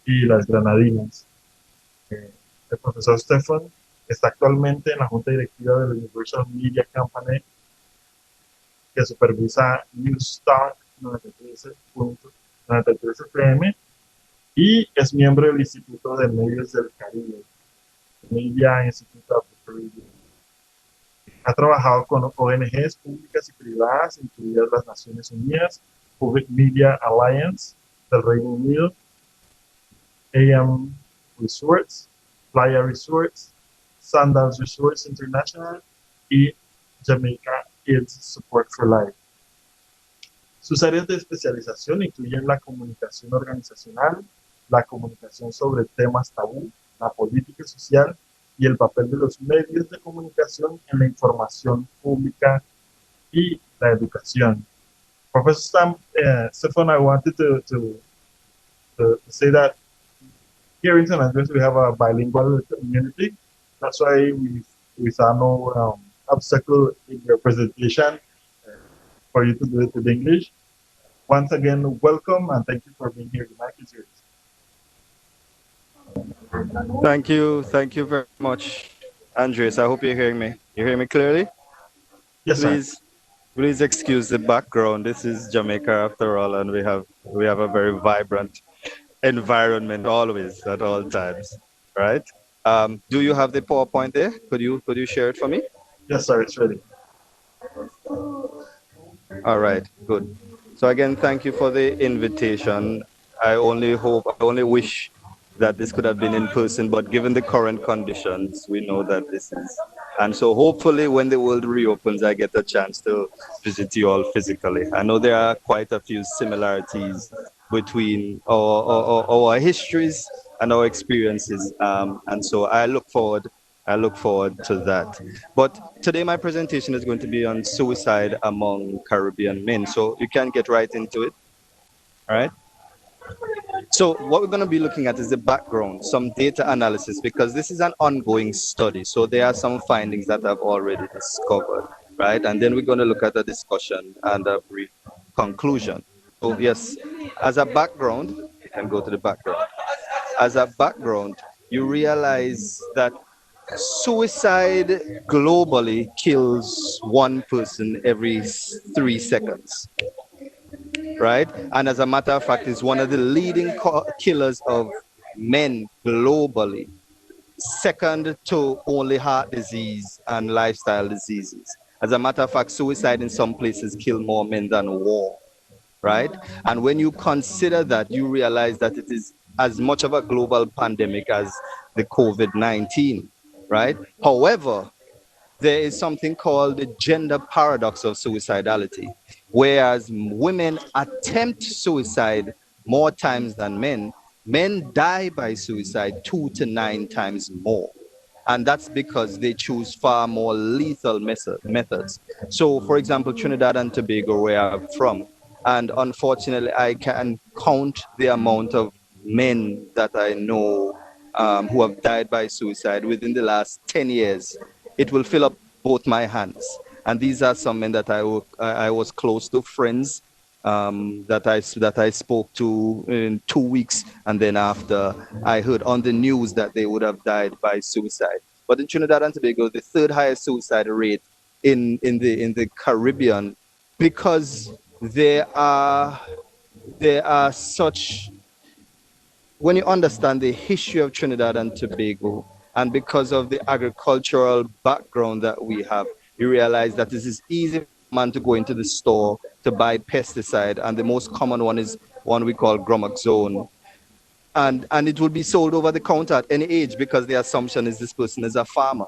y las Granadinas. El profesor Stefan está actualmente en la junta directiva de la Universal Media Company, que supervisa Newstalk 93.93 FM, y es miembro del Instituto de Medios del Caribe, Media Institute of the Caribbean. Ha trabajado con ONGs públicas y privadas, incluidas las Naciones Unidas, Public Media Alliance del Reino Unido, AM Resorts, Playa Resorts, Sundance Resorts International y Jamaica Kids Support for Life. Sus áreas de especialización incluyen la comunicación organizacional, la comunicación sobre temas tabú, la política social y el papel de los medios de comunicación en la información pública y la educación. Professor Stefan, I wanted to say that here in San Andres we have a bilingual community. That's why we saw no obstacle in your presentation for you to do it in English. Once again, welcome and thank you for being here. The mic is yours. Thank you very much, Andres. I hope you're hearing me. You hear me clearly? Yes, please excuse the background. This is Jamaica after all, and we have a very vibrant environment always at all times, right? Do you have the PowerPoint there? Could you share it for me? Yes, sir. It's ready. All right, good. So again, thank you for the invitation. I only wish that this could have been in person, but given the current conditions, we know that this is. And so hopefully when the world reopens, I get a chance to visit you all physically. I know there are quite a few similarities between our histories and our experiences. And so I look forward to that. But today my presentation is going to be on suicide among Caribbean men. So you can get right into it. All right. So what we're going to be looking at is the background, some data analysis, because this is an ongoing study. So there are some findings that I've already discovered, right? And then we're going to look at a discussion and a brief conclusion. So yes, as a background, you can go to the background. As a background, you realize that suicide globally kills one person every 3 seconds. Right? And as a matter of fact, is one of the leading killers of men globally, second to only heart disease and lifestyle diseases. As a matter of fact, suicide in some places kill more men than war, right? And when you consider that, you realize that it is as much of a global pandemic as the COVID-19, right? However, there is something called the gender paradox of suicidality. Whereas women attempt suicide more times than men, men die by suicide 2 to 9 times more. And that's because they choose far more lethal methods. So, for example, Trinidad and Tobago, where I'm from, and unfortunately, I can count the amount of men that I know who have died by suicide within the last 10 years. It will fill up both my hands. And these are some men that I was close to, friends that I spoke to in 2 weeks, and then after I heard on the news that they would have died by suicide. But in Trinidad and Tobago, the third highest suicide rate in the Caribbean, because there are such, when you understand the history of Trinidad and Tobago, and because of the agricultural background that we have, you realize that this is easy for a man to go into the store to buy pesticide, and the most common one is one we call Gromoxone. And it will be sold over the counter at any age because the assumption is this person is a farmer.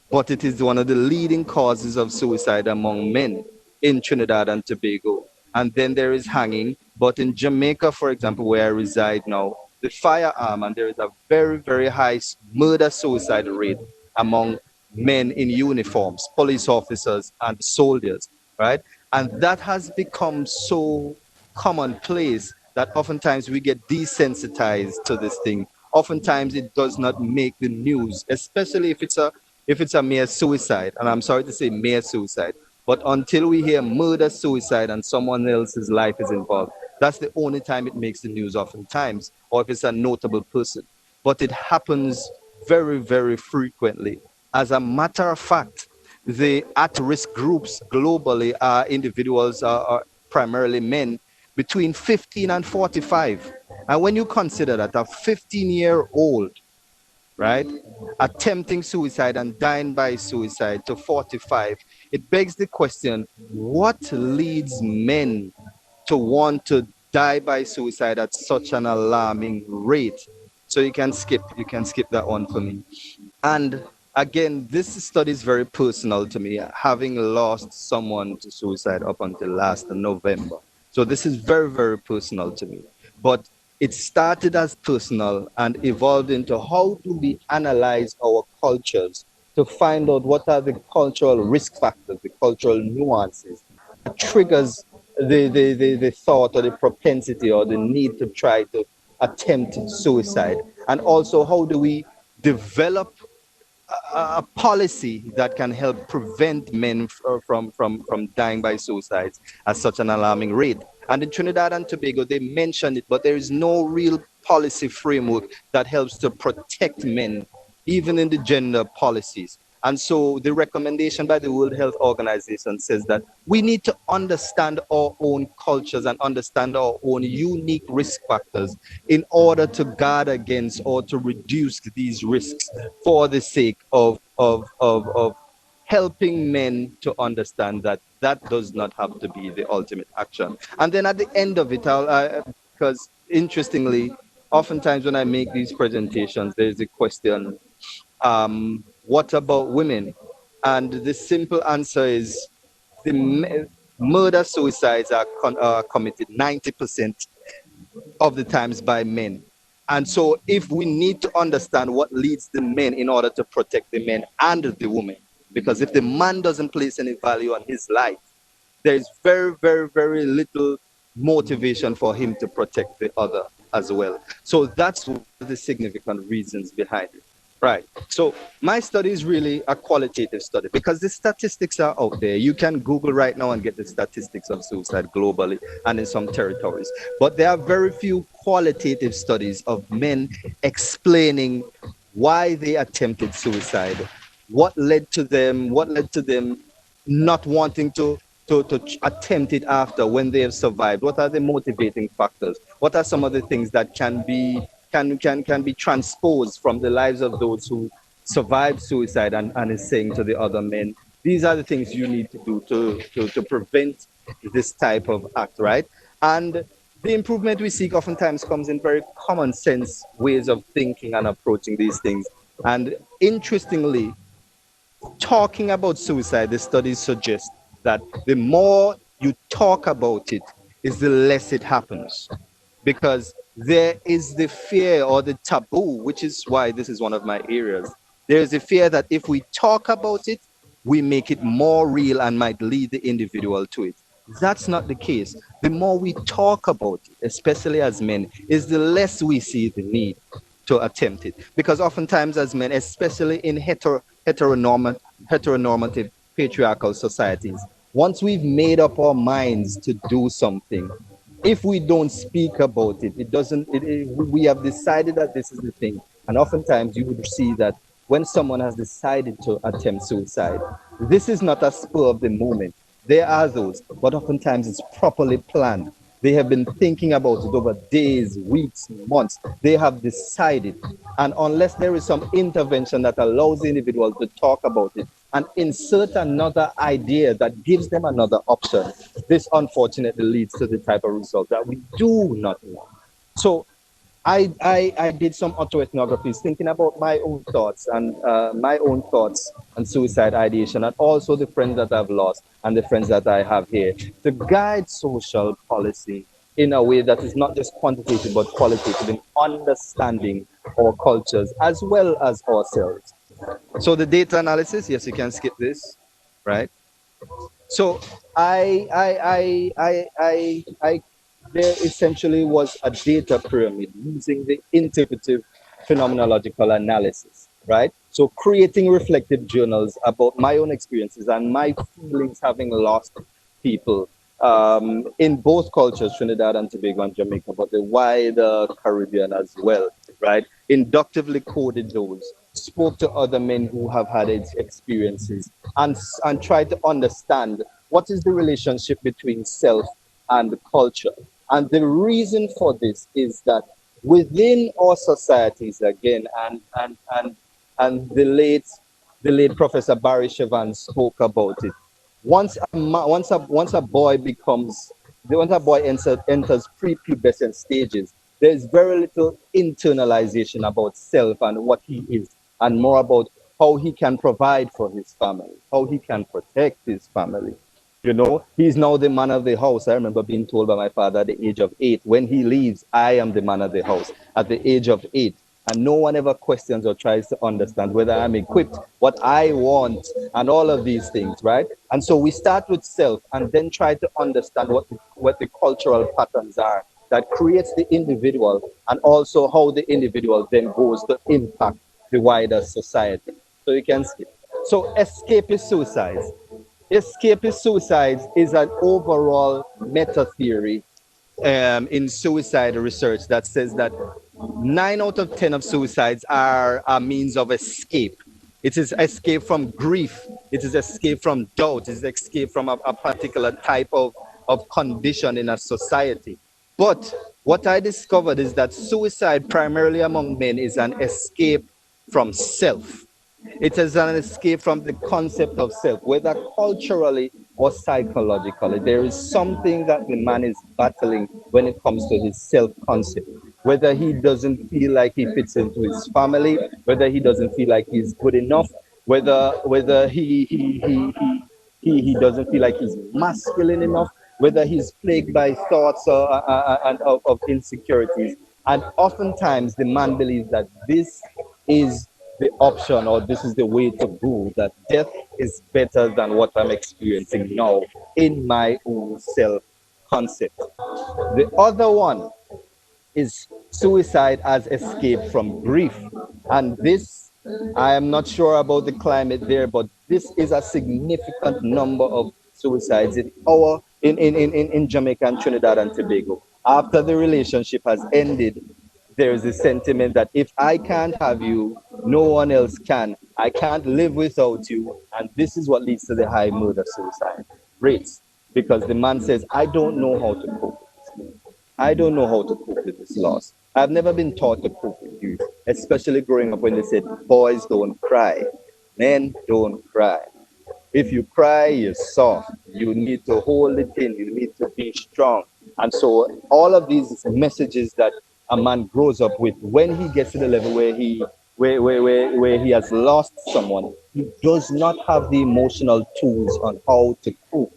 But it is one of the leading causes of suicide among men in Trinidad and Tobago. And then there is hanging. But in Jamaica, for example, where I reside now, the firearm, and there is a very, very high murder-suicide rate among men in uniforms, police officers and soldiers, right? And that has become so commonplace that oftentimes we get desensitized to this thing. Oftentimes it does not make the news, especially if it's a mere suicide. And I'm sorry to say mere suicide, But until we hear murder, suicide, and someone else's life is involved, that's the only time it makes the news oftentimes, or if it's a notable person. But it happens very, very frequently. As a matter of fact, the at-risk groups globally are individuals, are primarily men, between 15 and 45. And when you consider that a 15-year-old, right, attempting suicide and dying by suicide to 45, it begs the question, what leads men to want to die by suicide at such an alarming rate? So you can skip that one for me. And again, this study is very personal to me, having lost someone to suicide up until last November. So this is very, very personal to me. But it started as personal and evolved into how do we analyze our cultures to find out what are the cultural risk factors, the cultural nuances that triggers the thought or the propensity or the need to try to attempt suicide. And also, how do we develop a policy that can help prevent men from dying by suicides at such an alarming rate. And in Trinidad and Tobago, they mentioned it, but there is no real policy framework that helps to protect men, even in the gender policies. And so the recommendation by the World Health Organization says that we need to understand our own cultures and understand our own unique risk factors in order to guard against or to reduce these risks for the sake of helping men to understand that that does not have to be the ultimate action. And then at the end of it, because interestingly, oftentimes when I make these presentations, there's a question, what about women? And the simple answer is the murder suicides are committed 90% of the times by men. And so if we need to understand what leads the men in order to protect the men and the women, because if the man doesn't place any value on his life, there is very, very, very little motivation for him to protect the other as well. So that's one of the significant reasons behind it. Right. So my study is really a qualitative study because the statistics are out there. You can Google right now and get the statistics of suicide globally and in some territories. But there are very few qualitative studies of men explaining why they attempted suicide, what led to them not wanting to attempt it after when they have survived. What are the motivating factors? What are some of the things that can be transposed from the lives of those who survived suicide and is saying to the other men, these are the things you need to do to prevent this type of act, right? And the improvement we seek oftentimes comes in very common sense ways of thinking and approaching these things. And interestingly, talking about suicide, the studies suggest that the more you talk about it is the less it happens, because there is the fear or the taboo, which is why this is one of my areas. There is a fear that if we talk about it, we make it more real and might lead the individual to it. That's not the case. The more we talk about it, especially as men, is the less we see the need to attempt it. Because oftentimes as men, especially in heteronormative patriarchal societies, once we've made up our minds to do something, if we don't speak about it, we have decided that this is the thing. And oftentimes you would see that when someone has decided to attempt suicide, this is not a spur of the moment. There are those, but oftentimes it's properly planned. They have been thinking about it over days, weeks, months. They have decided. And unless there is some intervention that allows the individual to talk about it and insert another idea that gives them another option, this unfortunately leads to the type of result that we do not want. So I did some autoethnographies thinking about my own thoughts and suicide ideation, and also the friends that I've lost and the friends that I have here, to guide social policy in a way that is not just quantitative but qualitative in understanding our cultures as well as ourselves. So the data analysis, yes, you can skip this, right? So there essentially was a data pyramid using the integrative phenomenological analysis, right? So creating reflective journals about my own experiences and my feelings having lost people in both cultures, Trinidad and Tobago and Jamaica, but the wider Caribbean as well, right? Inductively coded those, spoke to other men who have had experiences, and tried to understand what is the relationship between self and culture. And the reason for this is that within our societies, again, and the late Professor Barry Chevan spoke about it. Once a boy enters prepubescent stages, there's very little internalization about self and what he is, and more about how he can provide for his family, how he can protect his family. You know, he's now the man of the house. I remember being told by my father at the age of 8, when he leaves, I am the man of the house at the age of 8. And no one ever questions or tries to understand whether I'm equipped, what I want, and all of these things, right? And so we start with self and then try to understand what the cultural patterns are that creates the individual, and also how the individual then goes to impact the wider society. So you can see. So escapist suicides. Escapist suicides is an overall meta theory in suicide research that says that 9 out of 10 of suicides are a means of escape. It is escape from grief. It is escape from doubt. It is escape from a particular type of condition in a society. But what I discovered is that suicide, primarily among men, is an escape from self. It is an escape from the concept of self, whether culturally or psychologically. There is something that the man is battling when it comes to his self-concept. Whether he doesn't feel like he fits into his family, whether he doesn't feel like he's good enough, whether he doesn't feel like he's masculine enough, whether he's plagued by thoughts of insecurities. And oftentimes the man believes that this is the option, or this is the way to go, that death is better than what I'm experiencing now in my own self-concept. The other one is suicide as escape from grief. And this, I am not sure about the climate there, but this is a significant number of suicides in Jamaica and Trinidad and Tobago. After the relationship has ended, there is a sentiment that if I can't have you, no one else can. I can't live without you. And this is what leads to the high murder-suicide rates, because the man says, I don't know how to cope with this. I don't know how to cope with this loss. I've never been taught to cope with grief, especially growing up when they said, boys don't cry, men don't cry. If you cry, you're soft. You need to hold it in. You need to be strong. And so all of these messages that a man grows up with, when he gets to the level where he has lost someone, he does not have the emotional tools on how to cope.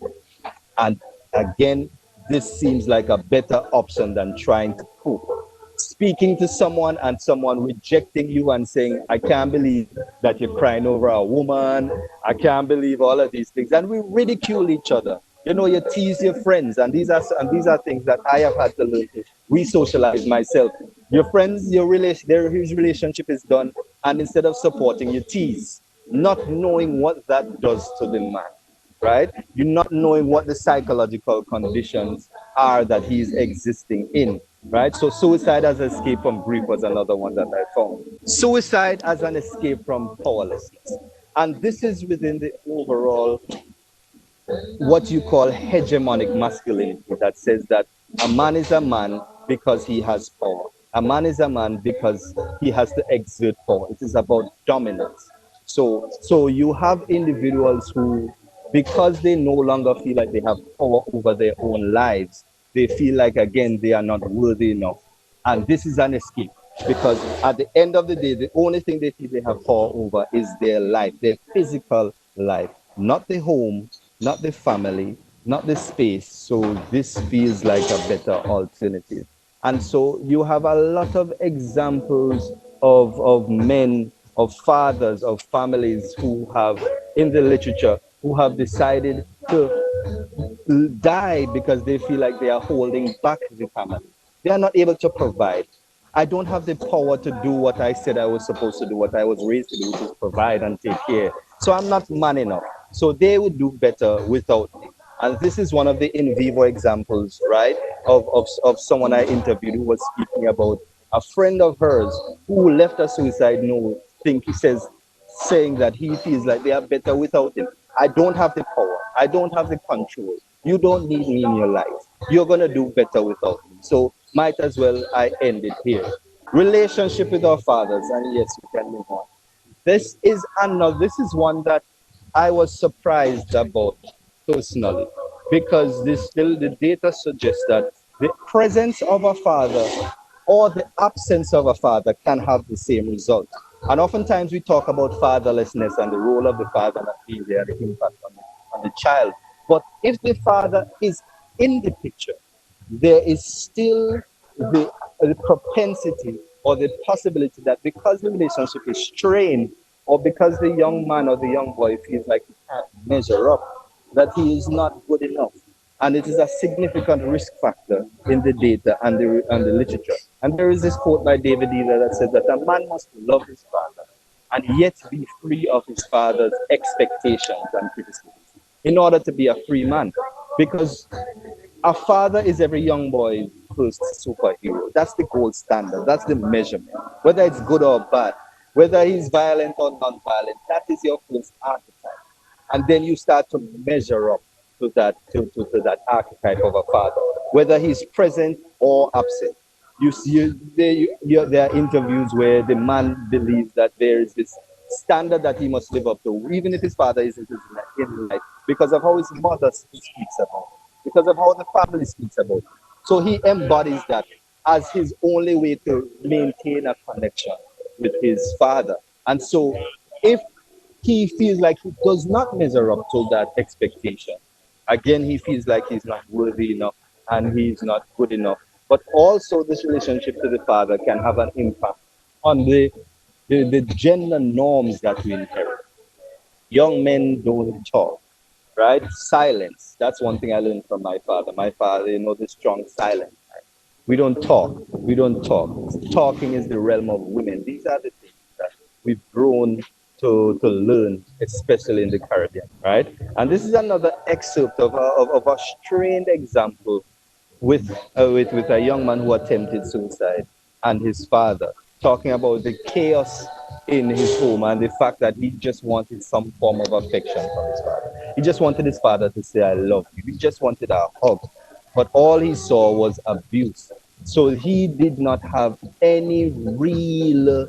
And again, this seems like a better option than trying to cope. Speaking to someone and someone rejecting you and saying, I can't believe that you're crying over a woman. I can't believe all of these things. And we ridicule each other. You know, you tease your friends, and these are things that I have had to learn to re-socialize myself. Your friends, his relationship is done, and instead of supporting, you tease, not knowing what that does to the man, right? You're not knowing what the psychological conditions are that he's existing in, right? So suicide as an escape from grief was another one that I found. Suicide as an escape from powerlessness. And this is within the overall what you call hegemonic masculinity, that says that a man is a man because he has power. A man is a man because he has to exert power. It is about dominance. So you have individuals who, because they no longer feel like they have power over their own lives, they feel like, again, they are not worthy enough. And this is an escape, because at the end of the day, the only thing they feel they have power over is their life, their physical life, not the home, not the family, not the space. So this feels like a better alternative. And so you have a lot of examples of men, of fathers, of families who have, in the literature, who have decided to die because they feel like they are holding back the family. They are not able to provide. I don't have the power to do what I said I was supposed to do, what I was raised to do, which is provide and take care. So I'm not man enough. So they would do better without me. And this is one of the in vivo examples, right, of someone I interviewed who was speaking about a friend of hers who left a suicide note, saying that he feels like they are better without him. I don't have the power. I don't have the control. You don't need me in your life. You're going to do better without me. So might as well I end it here. Relationship with our fathers, and yes, we can move on. This is one that I was surprised about personally, because the data suggests that the presence of a father or the absence of a father can have the same result. And oftentimes we talk about fatherlessness and the role of the father not being there, the impact on the child. But if the father is in the picture, there is still the propensity or the possibility that because the relationship is strained, or because the young man or the young boy feels like he can't measure up, that he is not good enough. And it is a significant risk factor in the data and the literature. And there is this quote by David Dealer that says that a man must love his father and yet be free of his father's expectations and criticisms in order to be a free man. Because a father is every young boy's first superhero. That's the gold standard. That's the measurement. Whether it's good or bad, whether he's violent or non-violent, that is your first archetype. And then you start to measure up to that archetype of a father, whether he's present or absent. You see, there are interviews where the man believes that there is this standard that he must live up to, even if his father isn't in life, because of how his mother speaks about him, because of how the family speaks about him. So he embodies that as his only way to maintain a connection with his father. And so if he feels like he does not measure up to that expectation, again, he feels like he's not worthy enough and he's not good enough. But also this relationship to the father can have an impact on the gender norms that we inherit. Young men don't talk, right? Silence. That's one thing I learned from my father. My father, the strong silence. We don't talk. We don't talk. Talking is the realm of women. These are the things that we've grown to learn, especially in the Caribbean, right? And this is another excerpt of a strained example with a young man who attempted suicide and his father, talking about the chaos in his home and the fact that he just wanted some form of affection from his father. He just wanted his father to say, "I love you." He just wanted a hug. But all he saw was abuse. So he did not have any real,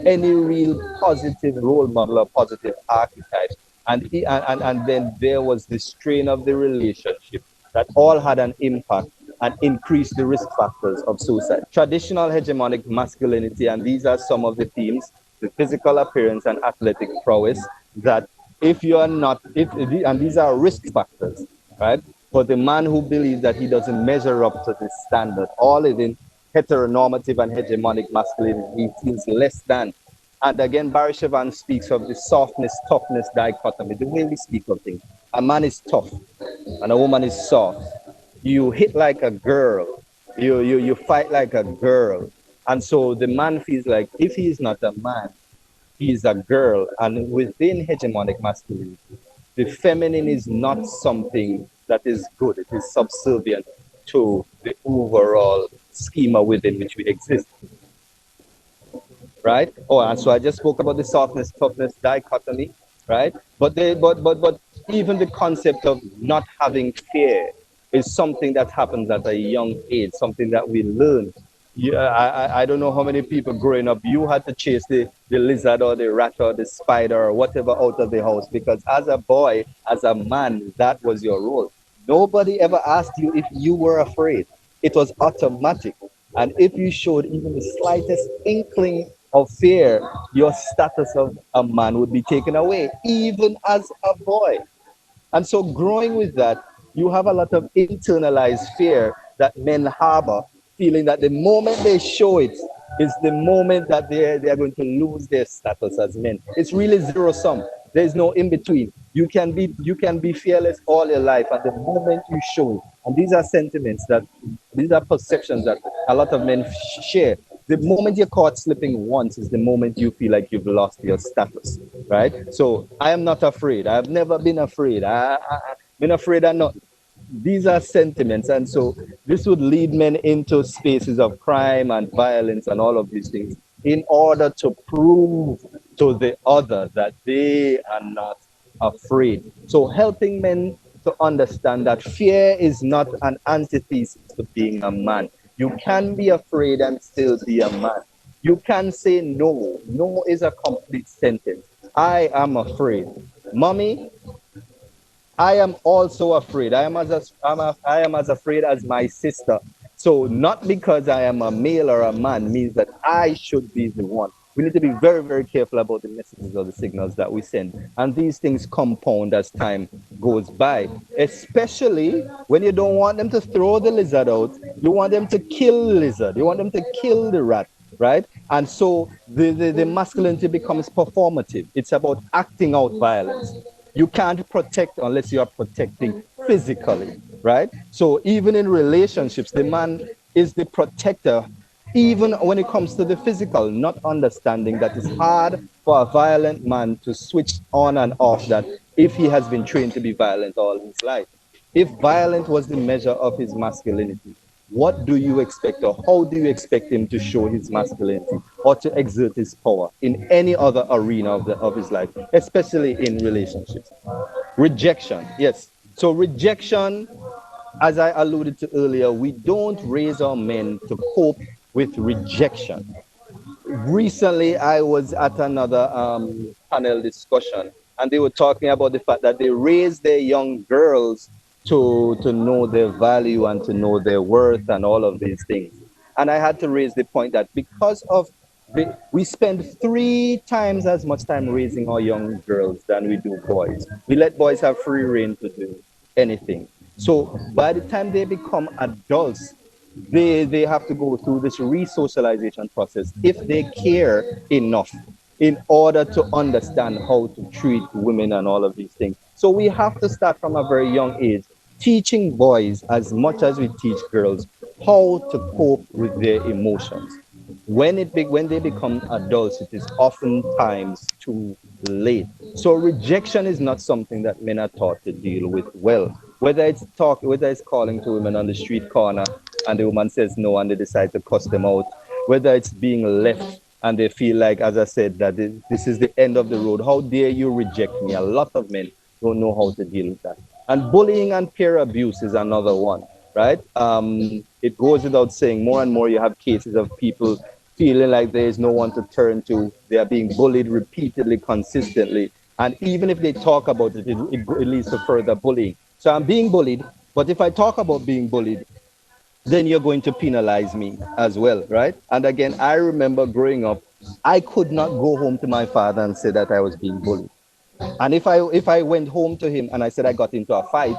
any real positive role model or positive archetype. And then there was the strain of the relationship that all had an impact and increased the risk factors of suicide. Traditional hegemonic masculinity, and these are some of the themes: the physical appearance and athletic prowess, that if you are not, and these are risk factors, right? For the man who believes that he doesn't measure up to this standard, or living heteronormative and hegemonic masculinity, he feels less than. And again, Barry Sivan speaks of the softness, toughness dichotomy, the way we speak of things. A man is tough and a woman is soft. You hit like a girl, you fight like a girl. And so the man feels like if he is not a man, he is a girl. And within hegemonic masculinity, the feminine is not something that is good. It is subservient to the overall schema within which we exist. Right? Oh, and so I just spoke about the softness, toughness dichotomy, right? But even the concept of not having fear is something that happens at a young age, something that we learn. I don't know how many people growing up, you had to chase the lizard or the rat or the spider or whatever out of the house, because as a boy, as a man, that was your role. Nobody ever asked you if you were afraid. It was automatic. And if you showed even the slightest inkling of fear, your status of a man would be taken away, even as a boy. And so growing with that, you have a lot of internalized fear that men harbor, feeling that the moment they show it is the moment that they are going to lose their status as men. It's really zero sum. There's no in between. You can be fearless all your life, and the moment you show it, And these are sentiments these are perceptions that a lot of men share. The moment you're caught slipping once is the moment you feel like you've lost your status, right? So I am not afraid. I've never been afraid. I've been afraid I'm not. These are sentiments. And so this would lead men into spaces of crime and violence and all of these things in order to prove to the other that they are not afraid. So helping men to understand that fear is not an antithesis to being a man. You can be afraid and still be a man. You can say no. No is a complete sentence. I am afraid. Mommy, I am also afraid. I am as afraid as my sister. So not because I am a male or a man means that I should be the one. We need to be very, very careful about the messages or the signals that we send. And these things compound as time goes by, especially when you don't want them to throw the lizard out. You want them to kill the lizard. You want them to kill the rat, right? And so the masculinity becomes performative. It's about acting out violence. You can't protect unless you are protecting physically, right? So even in relationships, the man is the protector, even when it comes to the physical, not understanding that it's hard for a violent man to switch on and off that if he has been trained to be violent all his life. If violence was the measure of his masculinity, what do you expect, or how do you expect him to show his masculinity or to exert his power in any other arena of his life, especially in relationships? Rejection, yes. So rejection, as I alluded to earlier, we don't raise our men to cope with rejection. Recently, I was at another panel discussion, and they were talking about the fact that they raise their young girls to know their value and to know their worth and all of these things. And I had to raise the point that because of we spend 3 times as much time raising our young girls than we do boys. We let boys have free reign to do anything. So by the time they become adults, they have to go through this re-socialization process if they care enough in order to understand how to treat women and all of these things. So we have to start from a very young age, teaching boys as much as we teach girls how to cope with their emotions. When they become adults, it is oftentimes too late. So rejection is not something that men are taught to deal with well. Whether it's calling to women on the street corner and the woman says no and they decide to cuss them out, whether it's being left and they feel like, as I said, that this is the end of the road. How dare you reject me? A lot of men don't know how to deal with that. And bullying and peer abuse is another one, right? It goes without saying, more and more you have cases of people feeling like there is no one to turn to. They are being bullied repeatedly, consistently. And even if they talk about it, it leads to further bullying. So I'm being bullied, but if I talk about being bullied, then you're going to penalize me as well, right? And again, I remember growing up, I could not go home to my father and say that I was being bullied. And if I went home to him and I said I got into a fight,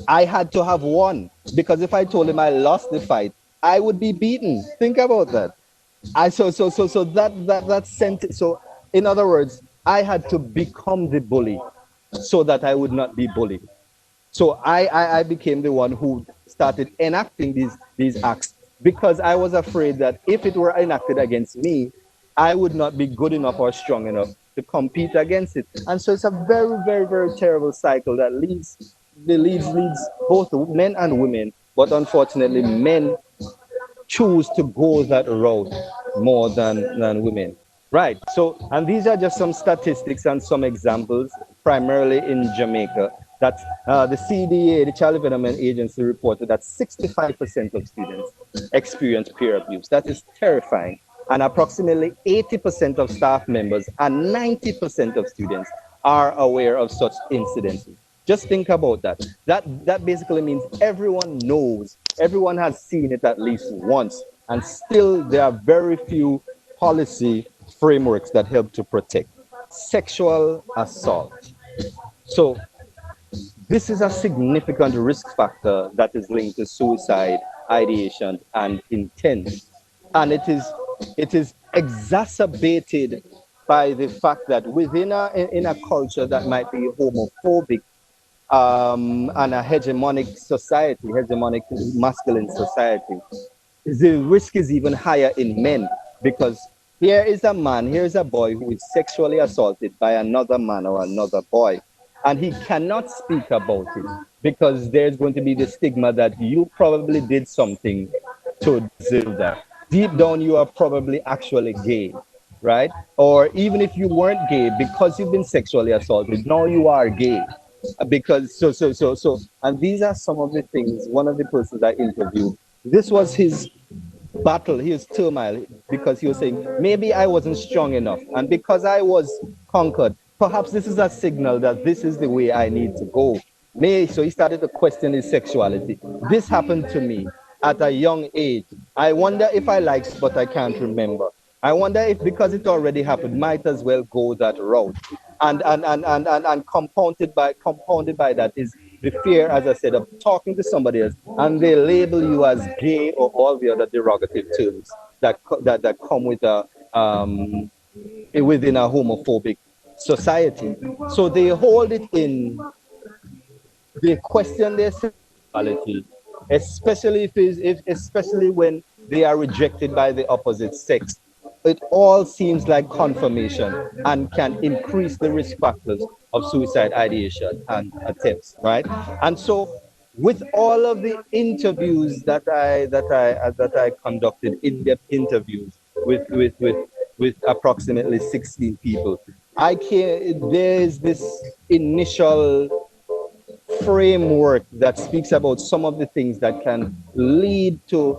I had to have won, because if I told him I lost the fight, I would be beaten. Think about that. That sent. So in other words, I had to become the bully so that I would not be bullied. So I became the one who started enacting these acts, because I was afraid that if it were enacted against me, I would not be good enough or strong enough to compete against it. And so it's a very, very, very terrible cycle that leads both men and women, but unfortunately men choose to go that route more than women. Right. So, and these are just some statistics and some examples, primarily in Jamaica, that the CDA, the Child Development Agency, reported that 65% of students experience peer abuse. That is terrifying. And approximately 80% of staff members and 90% of students are aware of such incidents. Just think about that. That basically means everyone knows, everyone has seen it at least once, and still there are very few policy frameworks that help to protect. Sexual assault. So this is a significant risk factor that is linked to suicide, ideation, and intent. And it is exacerbated by the fact that in a culture that might be homophobic, and a hegemonic society, hegemonic masculine society, the risk is even higher in men, because here is a man, here is a boy who is sexually assaulted by another man or another boy, and he cannot speak about it because there's going to be the stigma that you probably did something to deserve that. Deep down, you are probably actually gay, right? Or even if you weren't gay, because you've been sexually assaulted, now you are gay. Because and these are some of the things. One of the persons I interviewed, this was his battle, his turmoil, because he was saying, maybe I wasn't strong enough. And because I was conquered, perhaps this is a signal that this is the way I need to go. So he started to question his sexuality. This happened to me at a young age. I wonder if I liked, but I can't remember. I wonder if, because it already happened, might as well go that route. And compounded by that is the fear, as I said, of talking to somebody else and they label you as gay or all the other derogative terms that come with within a homophobic society. So they hold it in, they question their sexuality, especially especially when they are rejected by the opposite sex. It all seems like confirmation and can increase the risk factors of suicide ideation and attempts, right? And so, with all of the interviews that I conducted, in-depth interviews with approximately 16 people, there's this initial framework that speaks about some of the things that can lead to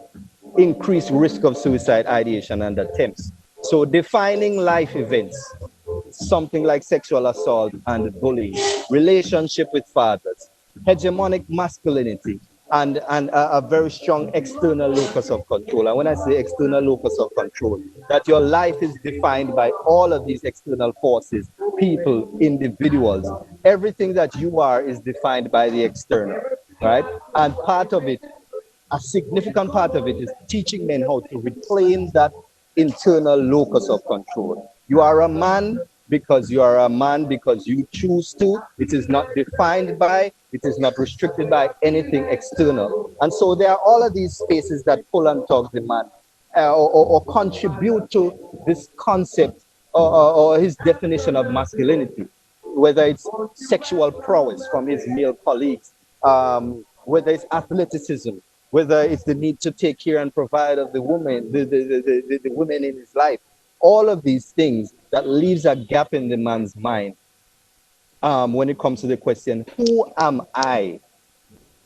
increased risk of suicide ideation and attempts. So defining life events, something like sexual assault and bullying, relationship with fathers, hegemonic masculinity, and a very strong external locus of control. And when I say external locus of control, that your life is defined by all of these external forces, people, individuals. Everything that you are is defined by the external, right? And part of it, a significant part of it, is teaching men how to reclaim that internal locus of control. You are a man because you are a man because you choose to. It is not defined by, it is not restricted by anything external. And so there are all of these spaces that pull and tug the man or contribute to this concept or his definition of masculinity, whether it's sexual prowess from his male colleagues, whether it's athleticism, whether it's the need to take care and provide of the woman, the women in his life. All of these things that leaves a gap in the man's mind when it comes to the question, who am I?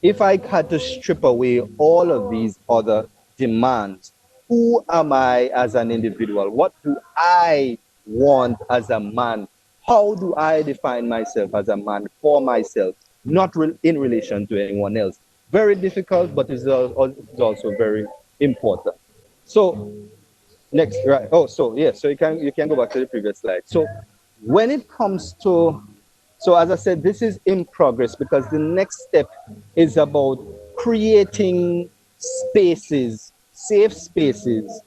If I had to strip away all of these other demands, who am I as an individual? What do I want as a man? How do I define myself as a man for myself, not in relation to anyone else? Very difficult, but it's also very important. So next, right? Oh, so yeah, so you can go back to the previous slide. So when it comes to, so as I said, this is in progress because the next step is about creating spaces, safe spaces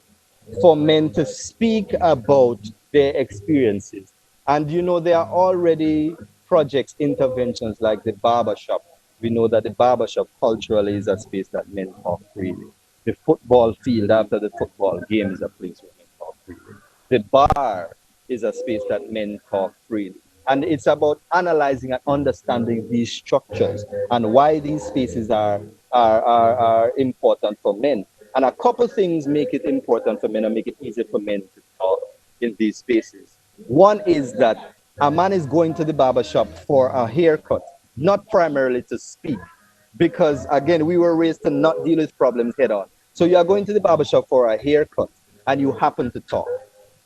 for men to speak about their experiences. And you know, there are already projects, interventions like the barbershop. We know that the barbershop culturally is a space that men talk freely. The football field after the football game is a place where men talk freely. The bar is a space that men talk freely. And it's about analyzing and understanding these structures and why these spaces are important for men. And a couple things make it important for men and make it easier for men to talk in these spaces. One is that a man is going to the barbershop for a haircut, not primarily to speak, because again, we were raised to not deal with problems head on. So you are going to the barbershop for a haircut and you happen to talk,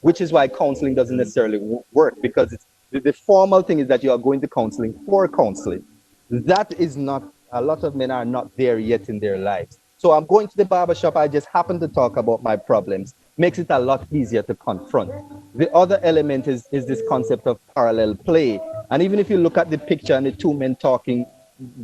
which is why counseling doesn't necessarily work, because the formal thing is that you are going to counseling for counseling. That is not, a lot of men are not there yet in their lives. So I'm going to the barbershop, I just happen to talk about my problems, makes it a lot easier to confront. The other element is this concept of parallel play. And even if you look at the picture and the two men talking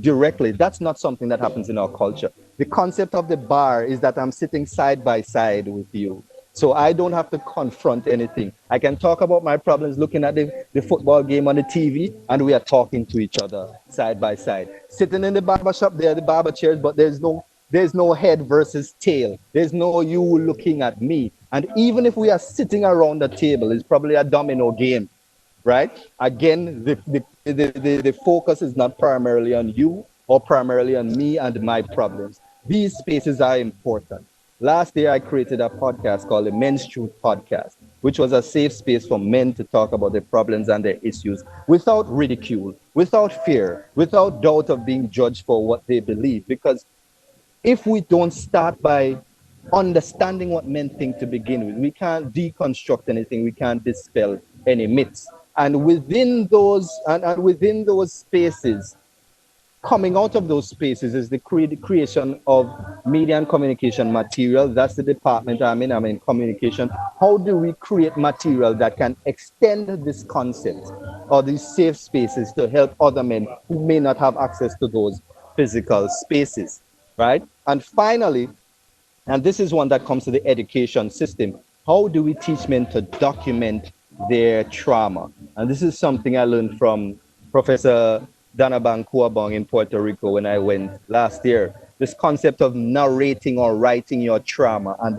directly, that's not something that happens in our culture. The concept of the bar is that I'm sitting side by side with you. So I don't have to confront anything. I can talk about my problems looking at the football game on the TV, and we are talking to each other side by side. Sitting in the barber shop, there are the barber chairs, but there's no head versus tail. There's no you looking at me. And even if we are sitting around the table, it's probably a domino game, right? Again, the focus is not primarily on you or primarily on me and my problems. These spaces are important. Last year, I created a podcast called the Men's Truth Podcast, which was a safe space for men to talk about their problems and their issues without ridicule, without fear, without doubt of being judged for what they believe. Because if we don't start by understanding what men think to begin with, we can't deconstruct anything, we can't dispel any myths. And within those spaces, coming out of those spaces is the creation of media and communication material. That's the department I'm in communication. How do we create material that can extend this concept or these safe spaces to help other men who may not have access to those physical spaces, right? And finally, and this is one that comes to the education system, how do we teach men to document their trauma? And this is something I learned from Professor Danabang Kuabong in Puerto Rico when I went last year. This concept of narrating or writing your trauma and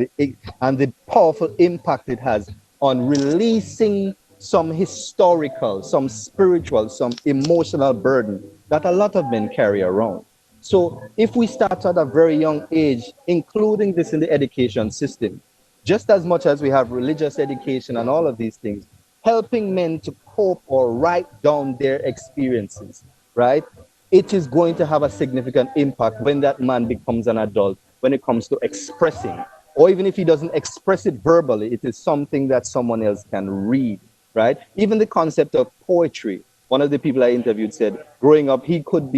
the powerful impact it has on releasing some historical, some spiritual, some emotional burden that a lot of men carry around. So if we start at a very young age, including this in the education system, just as much as we have religious education and all of these things, helping men to cope or write down their experiences, right? It is going to have a significant impact when that man becomes an adult, when it comes to expressing, or even if he doesn't express it verbally, it is something that someone else can read, right? Even the concept of poetry. One of the people I interviewed said, growing up, he could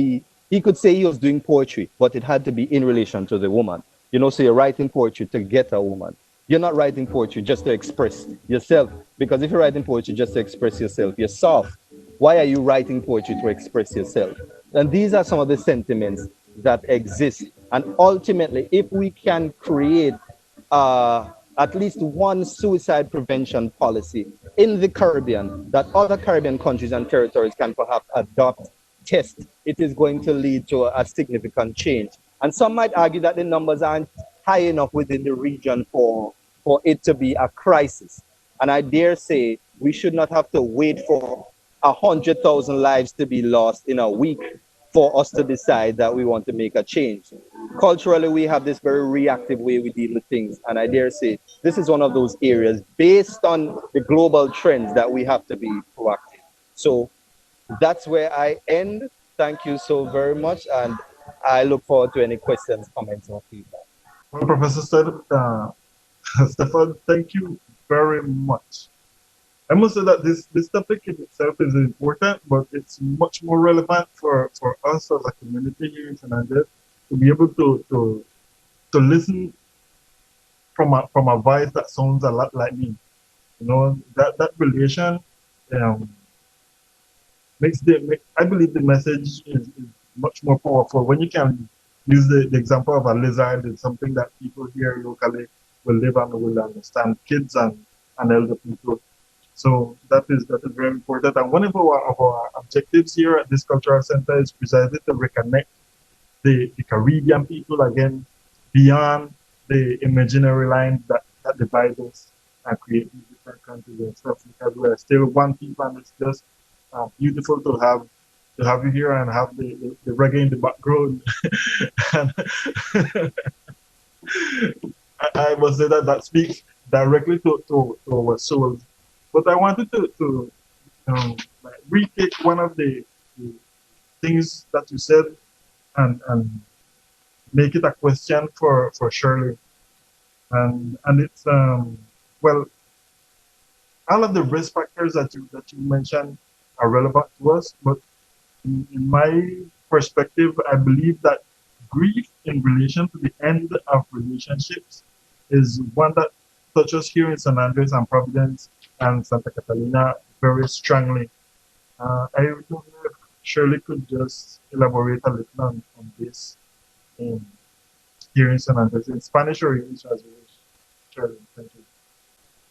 say he was doing poetry, but it had to be in relation to the woman. You know, so you're writing poetry to get a woman. You're not writing poetry just to express yourself, because if you're writing poetry just to express yourself, you're soft. Why are you writing poetry to express yourself? And these are some of the sentiments that exist. And ultimately, if we can create at least one suicide prevention policy in the Caribbean that other Caribbean countries and territories can perhaps adopt, test, it is going to lead to a significant change. And some might argue that the numbers aren't high enough within the region for it to be a crisis. And I dare say we should not have to wait for 100,000 lives to be lost in a week for us to decide that we want to make a change. Culturally, we have this very reactive way we deal with things. And I dare say this is one of those areas based on the global trends that we have to be proactive. So that's where I end. Thank you so very much. And I look forward to any questions, comments, or feedback. Well, Professor Stefan, thank you very much. I must say that this topic in itself is important, but it's much more relevant for us as a community here in San Andres to be able to listen from a voice that sounds a lot like me. You know, that relation I believe the message is much more powerful when you can use the example of a lizard. Is something that people here locally will live and will understand, kids and elder people. So that is very important. And one of our objectives here at this cultural center is precisely to reconnect the Caribbean people again beyond the imaginary lines that divide us and create these different countries and stuff, because we're still one people, and it's just beautiful to have you here and have the reggae in the background. I must say that speaks directly to our souls. But I wanted to retake one of the things that you said and make it a question for Shirley. And it's well, all of the risk factors that you mentioned are relevant to us, but in my perspective, I believe that grief in relation to the end of relationships is one that touches here in San Andres and Providence and Santa Catalina very strongly. I don't know if Shirley could just elaborate a little on this here in San Andres, in Spanish or English as you wish. Shirley, thank you.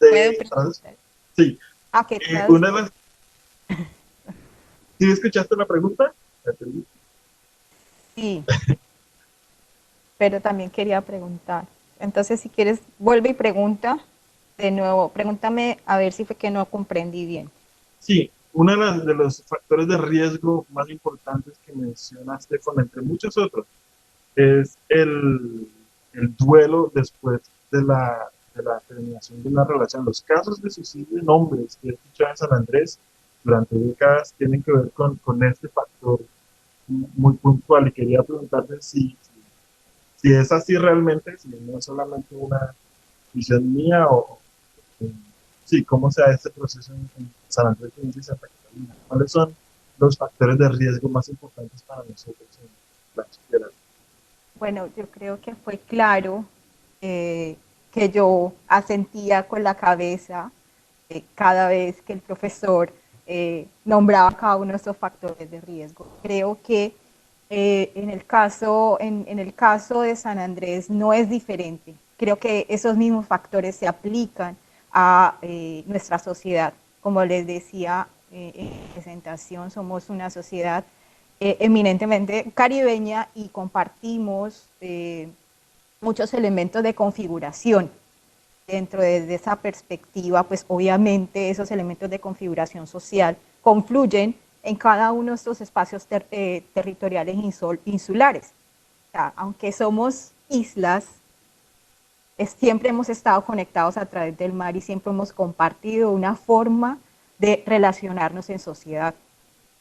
¿Puedo preguntar? Sí. Ah, ¿qué Una de las... ¿Sí escuchaste la pregunta? Sí, pero también quería preguntar. Entonces, si quieres, vuelve y pregunta de nuevo. Pregúntame a ver si fue que no comprendí bien. Sí, uno de los factores de riesgo más importantes que menciona Stefan, entre muchos otros, es el duelo después de la terminación de una relación. Los casos de suicidio en hombres que he escuchado en San Andrés durante décadas tienen que ver con este factor muy puntual y quería preguntarte si es así realmente, si no es solamente una visión mía o sí, cómo se da este proceso en San Andrés y Santa Catalina. ¿Cuáles son los factores de riesgo más importantes para nosotros en la sociedad? Bueno, yo creo que fue claro que yo asentía con la cabeza cada vez que el profesor nombraba cada uno de esos factores de riesgo. Creo que en el caso de San Andrés no es diferente. Creo que esos mismos factores se aplican a nuestra sociedad. Como les decía en la presentación, somos una sociedad eminentemente caribeña y compartimos muchos elementos de configuración. Dentro de esa perspectiva, pues obviamente esos elementos de configuración social confluyen en cada uno de estos espacios territoriales insulares. O sea, aunque somos islas, siempre hemos estado conectados a través del mar y siempre hemos compartido una forma de relacionarnos en sociedad.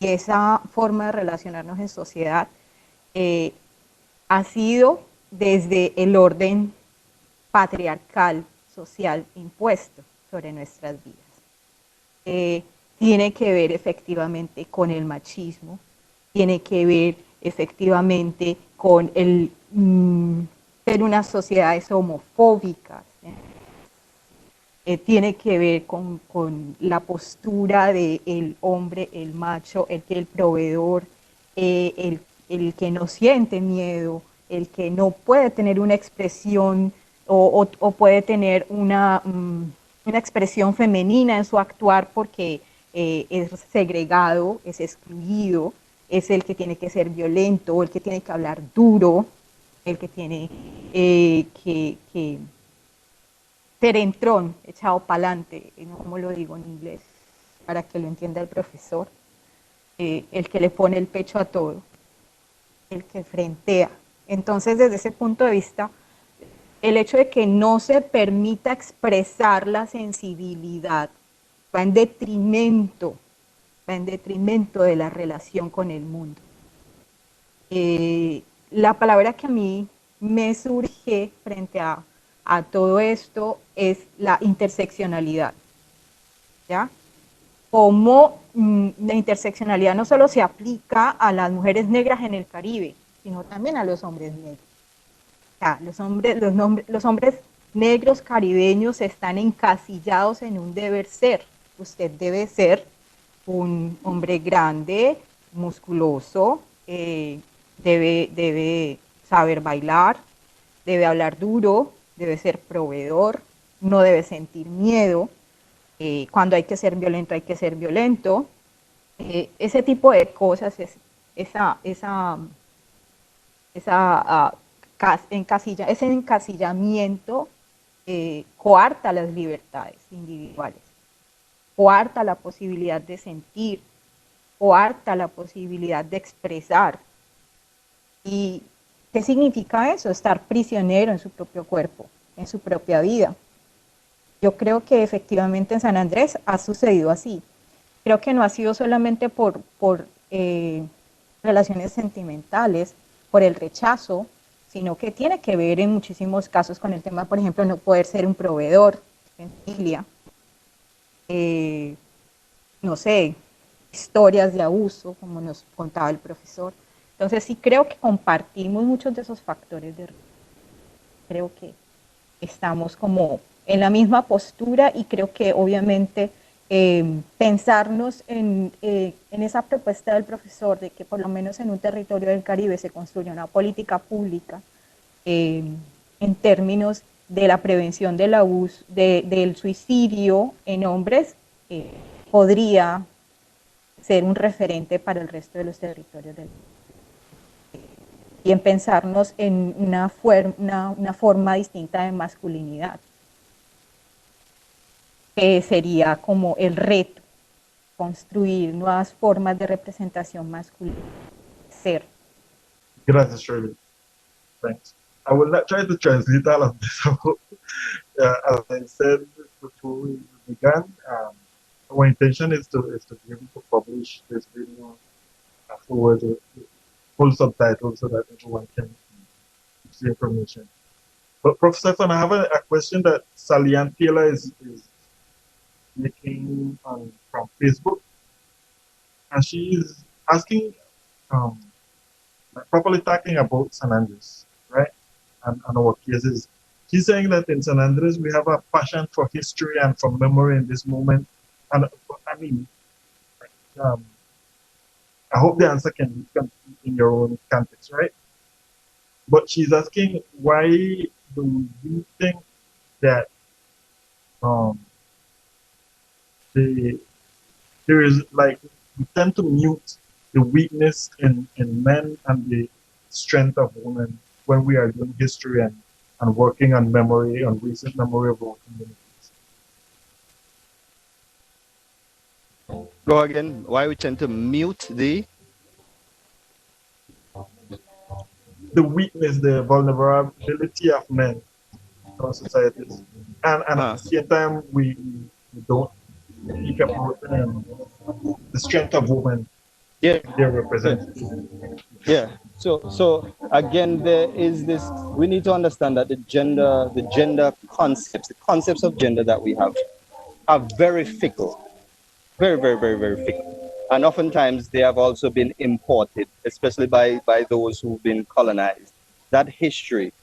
Y esa forma de relacionarnos en sociedad eh, ha sido desde el orden patriarcal, social, impuesto sobre nuestras vidas. Tiene que ver efectivamente con el machismo, tiene que ver efectivamente con el ser unas sociedades homofóbicas, tiene que ver con la postura del hombre, el macho, el proveedor, el que no siente miedo, el que no puede tener una expresión o puede tener una expresión femenina en su actuar porque es segregado, es excluido, es el que tiene que ser violento, el que tiene que hablar duro, el que tiene que ser entrón, echado para adelante, no como lo digo en inglés, para que lo entienda el profesor, el que le pone el pecho a todo, el que frentea. Entonces, desde ese punto de vista, el hecho de que no se permita expresar la sensibilidad va en detrimento de la relación con el mundo. La palabra que a mí me surge frente a todo esto es la interseccionalidad, ¿ya? Como la interseccionalidad no solo se aplica a las mujeres negras en el Caribe, sino también a los hombres negros. O sea, los hombres negros caribeños están encasillados en un deber ser. Usted debe ser un hombre grande, musculoso, debe saber bailar, debe hablar duro, debe ser proveedor, no debe sentir miedo. Cuando hay que ser violento, hay que ser violento. Ese tipo de cosas, ese encasillamiento coarta las libertades individuales, coarta la posibilidad de sentir, coarta la posibilidad de expresar. ¿Y qué significa eso? Estar prisionero en su propio cuerpo, en su propia vida. Yo creo que efectivamente en San Andrés ha sucedido así. Creo que no ha sido solamente por relaciones sentimentales, por el rechazo, sino que tiene que ver en muchísimos casos con el tema, por ejemplo, no poder ser un proveedor en familia, no sé, historias de abuso, como nos contaba el profesor. Entonces sí creo que compartimos muchos de esos factores de riesgo. Creo que estamos como en la misma postura y creo que obviamente pensarnos en esa propuesta del profesor de que por lo menos en un territorio del Caribe se construya una política pública en términos de la prevención del abuso, del suicidio en hombres, podría ser un referente para el resto de los territorios del mundo. Y en pensarnos en una forma distinta de masculinidad, que sería como el reto, construir nuevas formas de representación masculina, ser. Gracias, Shirley. Thanks. I will not try to translate all of this. As I said before we began, our intention is to be able to publish this video afterwards with full subtitles so that everyone can see information. But Professor Stefan, I have a question that Salian Taylor is making from Facebook, and she is asking, properly talking about San Andres, right? And our cases. She's saying that in San Andres we have a passion for history and for memory in this moment. And I mean, I hope the answer can be in your own context, right? But she's asking, why do you think that there is, like, we tend to mute the weakness in men and the strength of women when we are doing history and working on memory, on recent memory of our communities? Go again. Why we tend to mute the weakness, the vulnerability of men in our societies, and at the same time we don't speak about the strength of women. Yeah, they're represented. Yeah. So again, there is this. We need to understand that the gender concepts, the concepts of gender that we have, are very fickle, very, very, very, very fickle, and oftentimes they have also been imported, especially by those who've been colonized. That history,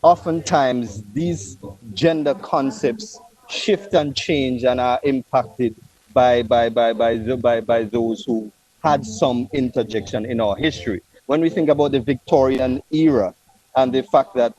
oftentimes these gender concepts shift and change and are impacted by those who had some interjection in our history. When we think about the Victorian era and the fact that,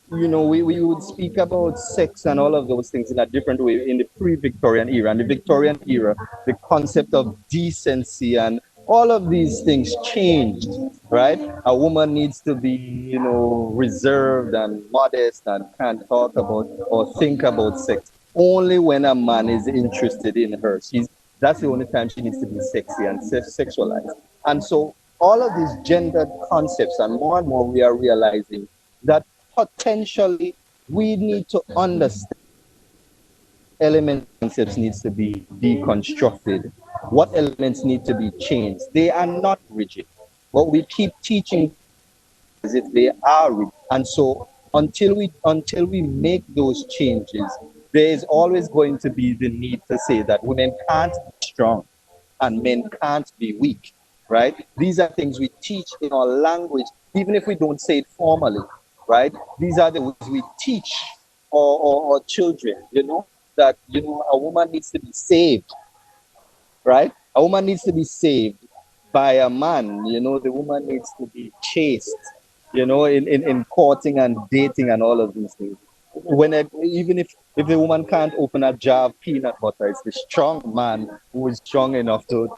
we would speak about sex and all of those things in a different way in the pre-Victorian era. And the Victorian era, the concept of decency and all of these things changed, right? A woman needs to be, reserved and modest and can't talk about or think about sex only when a man is interested in her. That's the only time she needs to be sexy and sexualized. And so all of these gendered concepts, and more we are realizing that potentially we need to understand element concepts needs to be deconstructed. What elements need to be changed? They are not rigid. What we keep teaching as if they are rigid. And so until we make those changes, there is always going to be the need to say that women can't be strong and men can't be weak, right? These are things we teach in our language, even if we don't say it formally, right? These are the ways we teach our children, that, a woman needs to be saved, right? A woman needs to be saved by a man, the woman needs to be chaste, in courting and dating and all of these things. Even if the woman can't open a jar of peanut butter, it's the strong man who is strong enough to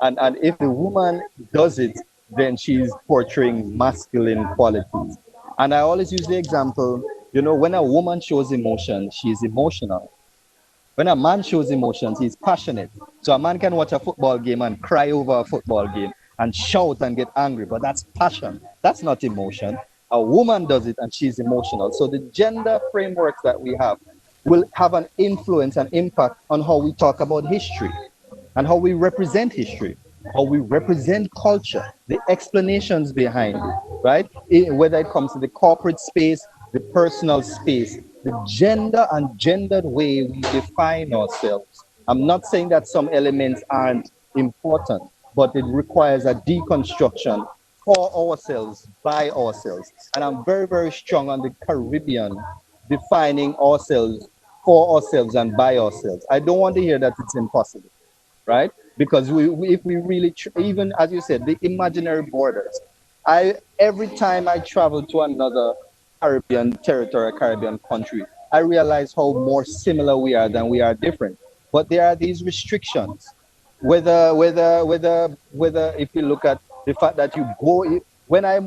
and if the woman does it, then she's portraying masculine qualities. And I always use the example, when a woman shows emotion, she's emotional. When a man shows emotions, he's passionate. So a man can watch a football game and cry over a football game and shout and get angry, but that's passion. That's not emotion. A woman does it and she's emotional. So the gender frameworks that we have will have an influence and impact on how we talk about history and how we represent history, how we represent culture, the explanations behind it, right? Whether it comes to the corporate space, the personal space, the gender and gendered way we define ourselves. I'm not saying that some elements aren't important, but it requires a deconstruction for ourselves, by ourselves. And I'm very, very strong on the Caribbean, defining ourselves for ourselves and by ourselves. I don't want to hear that it's impossible, right? Because if we really, even as you said, the imaginary borders. Every time I travel to another Caribbean territory, Caribbean country, I realize how more similar we are than we are different. But there are these restrictions. Whether if you look at the fact that you go, when I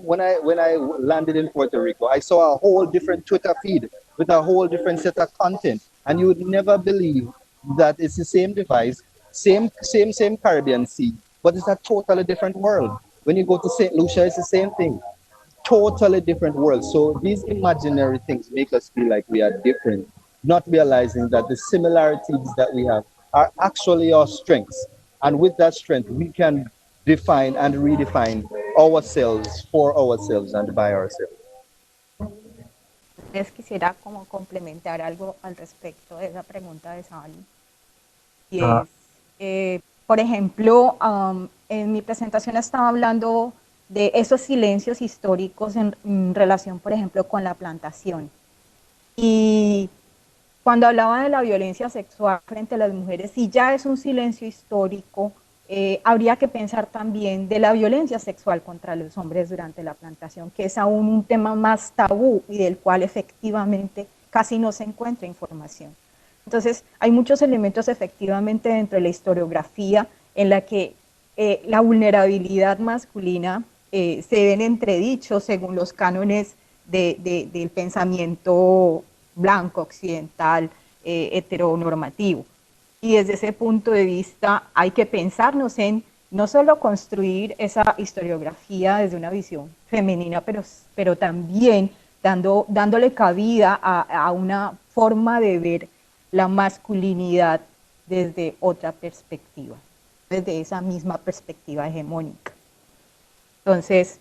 landed in Puerto Rico, I saw a whole different Twitter feed with a whole different set of content, and you would never believe that it's the same device, same Caribbean Sea, but it's a totally different world. When you go to St. Lucia, it's the same thing, totally different world. So these imaginary things make us feel like we are different, not realizing that the similarities that we have are actually our strengths. And with that strength, we can define and redefine ourselves for ourselves and by ourselves. Les quisiera como complementar algo al respecto de esa pregunta de Sally. Y es, por ejemplo, en mi presentación estaba hablando de esos silencios históricos en relación, por ejemplo, con la plantación. Y cuando hablaba de la violencia sexual frente a las mujeres, si ya es un silencio histórico, habría que pensar también de la violencia sexual contra los hombres durante la plantación, que es aún un tema más tabú y del cual efectivamente casi no se encuentra información. Entonces, hay muchos elementos efectivamente dentro de la historiografía en la que la vulnerabilidad masculina se ven entredichos según los cánones del pensamiento blanco, occidental, heteronormativo. Y desde ese punto de vista hay que pensarnos en no solo construir esa historiografía desde una visión femenina, pero también dándole cabida a una forma de ver la masculinidad desde otra perspectiva, desde esa misma perspectiva hegemónica. Entonces,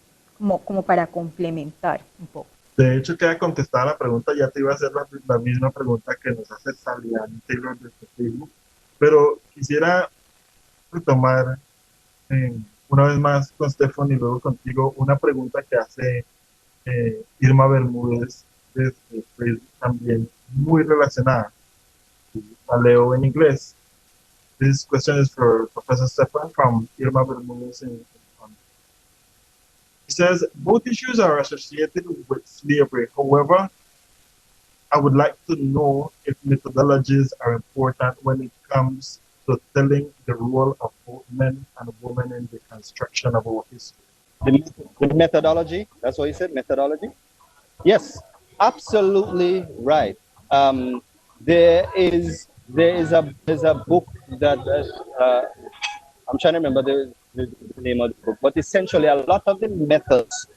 como para complementar un poco. De hecho, queda contestada la pregunta, ya te iba a hacer la misma pregunta que nos hace Salian Taylor de Facebook, pero quisiera retomar una vez más con Stefan y luego contigo una pregunta que hace Irma Bermúdez desde Facebook también, muy relacionada. La leo en inglés. This question is for Professor Stefan from Irma Bermúdez He says, both issues are associated with slavery. However, I would like to know if methodologies are important when it comes to telling the role of both men and women in the construction of our history. The methodology, that's what you said, methodology? Yes, absolutely right. There's a book that I'm trying to remember the name of the book, but essentially a lot of the methods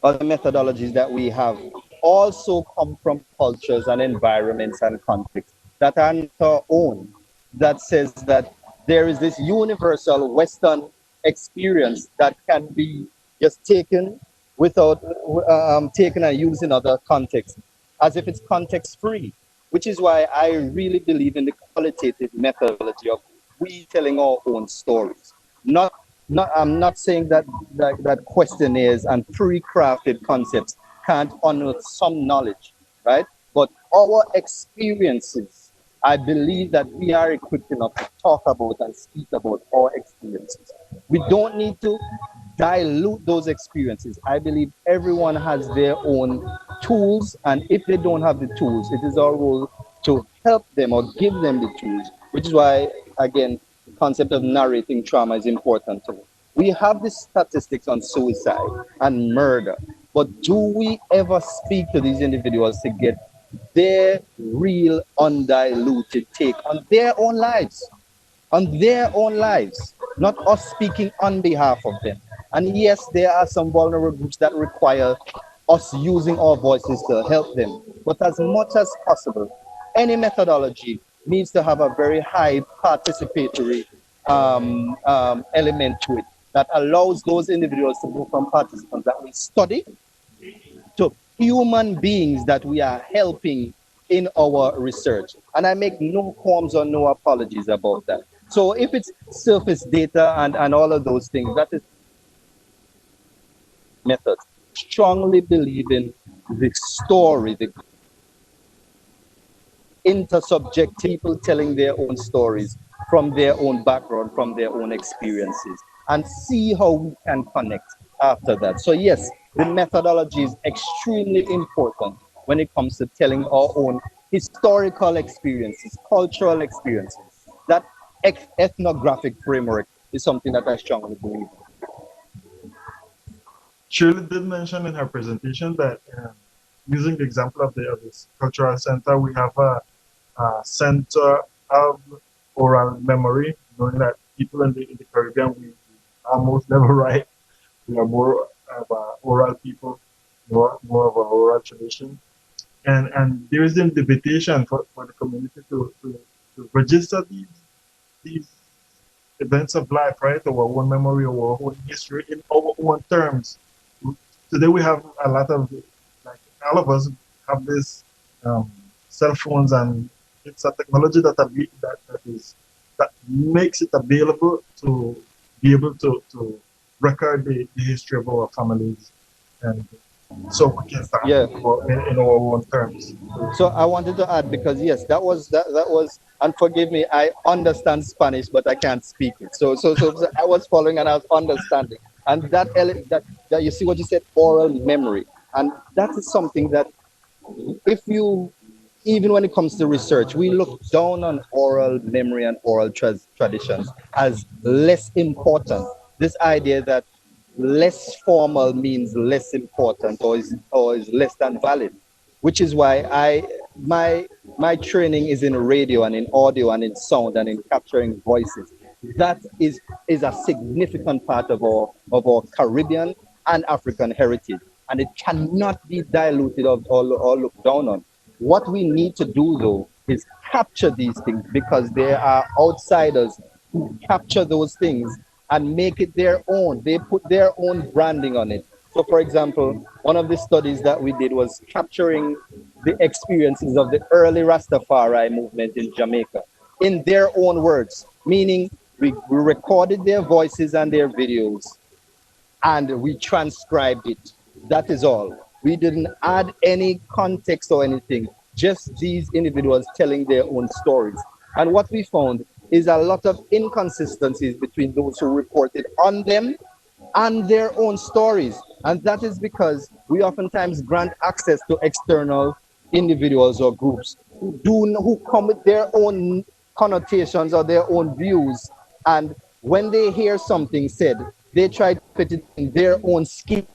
or the methodologies that we have also come from cultures and environments and contexts that are not our own, that says that there is this universal Western experience that can be just taken without taken and used in other contexts, as if it's context free, which is why I really believe in the qualitative methodology of we telling our own stories. I'm not saying that questionnaires and pre-crafted concepts can't unearth some knowledge, right? But our experiences, I believe that we are equipped enough to talk about and speak about our experiences. We don't need to dilute those experiences. I believe everyone has their own tools, and if they don't have the tools, it is our role to help them or give them the tools, which is why, again, the concept of narrating trauma is important to me. We have the statistics on suicide and murder, but do we ever speak to these individuals to get their real undiluted take on their own lives, not us speaking on behalf of them? And yes, there are some vulnerable groups that require us using our voices to help them, but as much as possible, any methodology needs to have a very high participatory element to it that allows those individuals to move from participants that we study to human beings that we are helping in our research. And I make no qualms or no apologies about that. So if it's surface data and all of those things, that is methods. Strongly believe in the story, the intersubject people telling their own stories from their own background, from their own experiences, and see how we can connect after that. So yes, the methodology is extremely important when it comes to telling our own historical experiences, cultural experiences. That ethnographic framework is something that I strongly believe in. Shirley did mention in her presentation that using the example of this cultural center, we have a center of oral memory, knowing that people in the Caribbean, we almost never write. We are more of oral people, more of an oral tradition. And there is an invitation for the community to register these events of life, right? Our own memory, our own history in our own terms. Today we have a lot of, like all of us have this cell phones, and it's a technology that makes it available to be able to record the history of our families, and so we can start in our own terms. So I wanted to add, because yes, that was, and forgive me, I understand Spanish, but I can't speak it. So I was following and I was understanding. And that you see what you said, oral memory. And that is something that if you, even when it comes to research, we look down on oral memory and oral traditions as less important. This idea that less formal means less important or is less than valid, which is why my training is in radio and in audio and in sound and in capturing voices. That is a significant part of our Caribbean and African heritage, and it cannot be diluted or looked down on. What we need to do, though, is capture these things, because there are outsiders who capture those things and make it their own. They put their own branding on it. So, for example, one of the studies that we did was capturing the experiences of the early Rastafari movement in Jamaica in their own words, meaning we recorded their voices and their videos and we transcribed it. That is all. We didn't add any context or anything, just these individuals telling their own stories. And what we found is a lot of inconsistencies between those who reported on them and their own stories. And that is because we oftentimes grant access to external individuals or groups who come with their own connotations or their own views. And when they hear something said, they try to fit it in their own scheme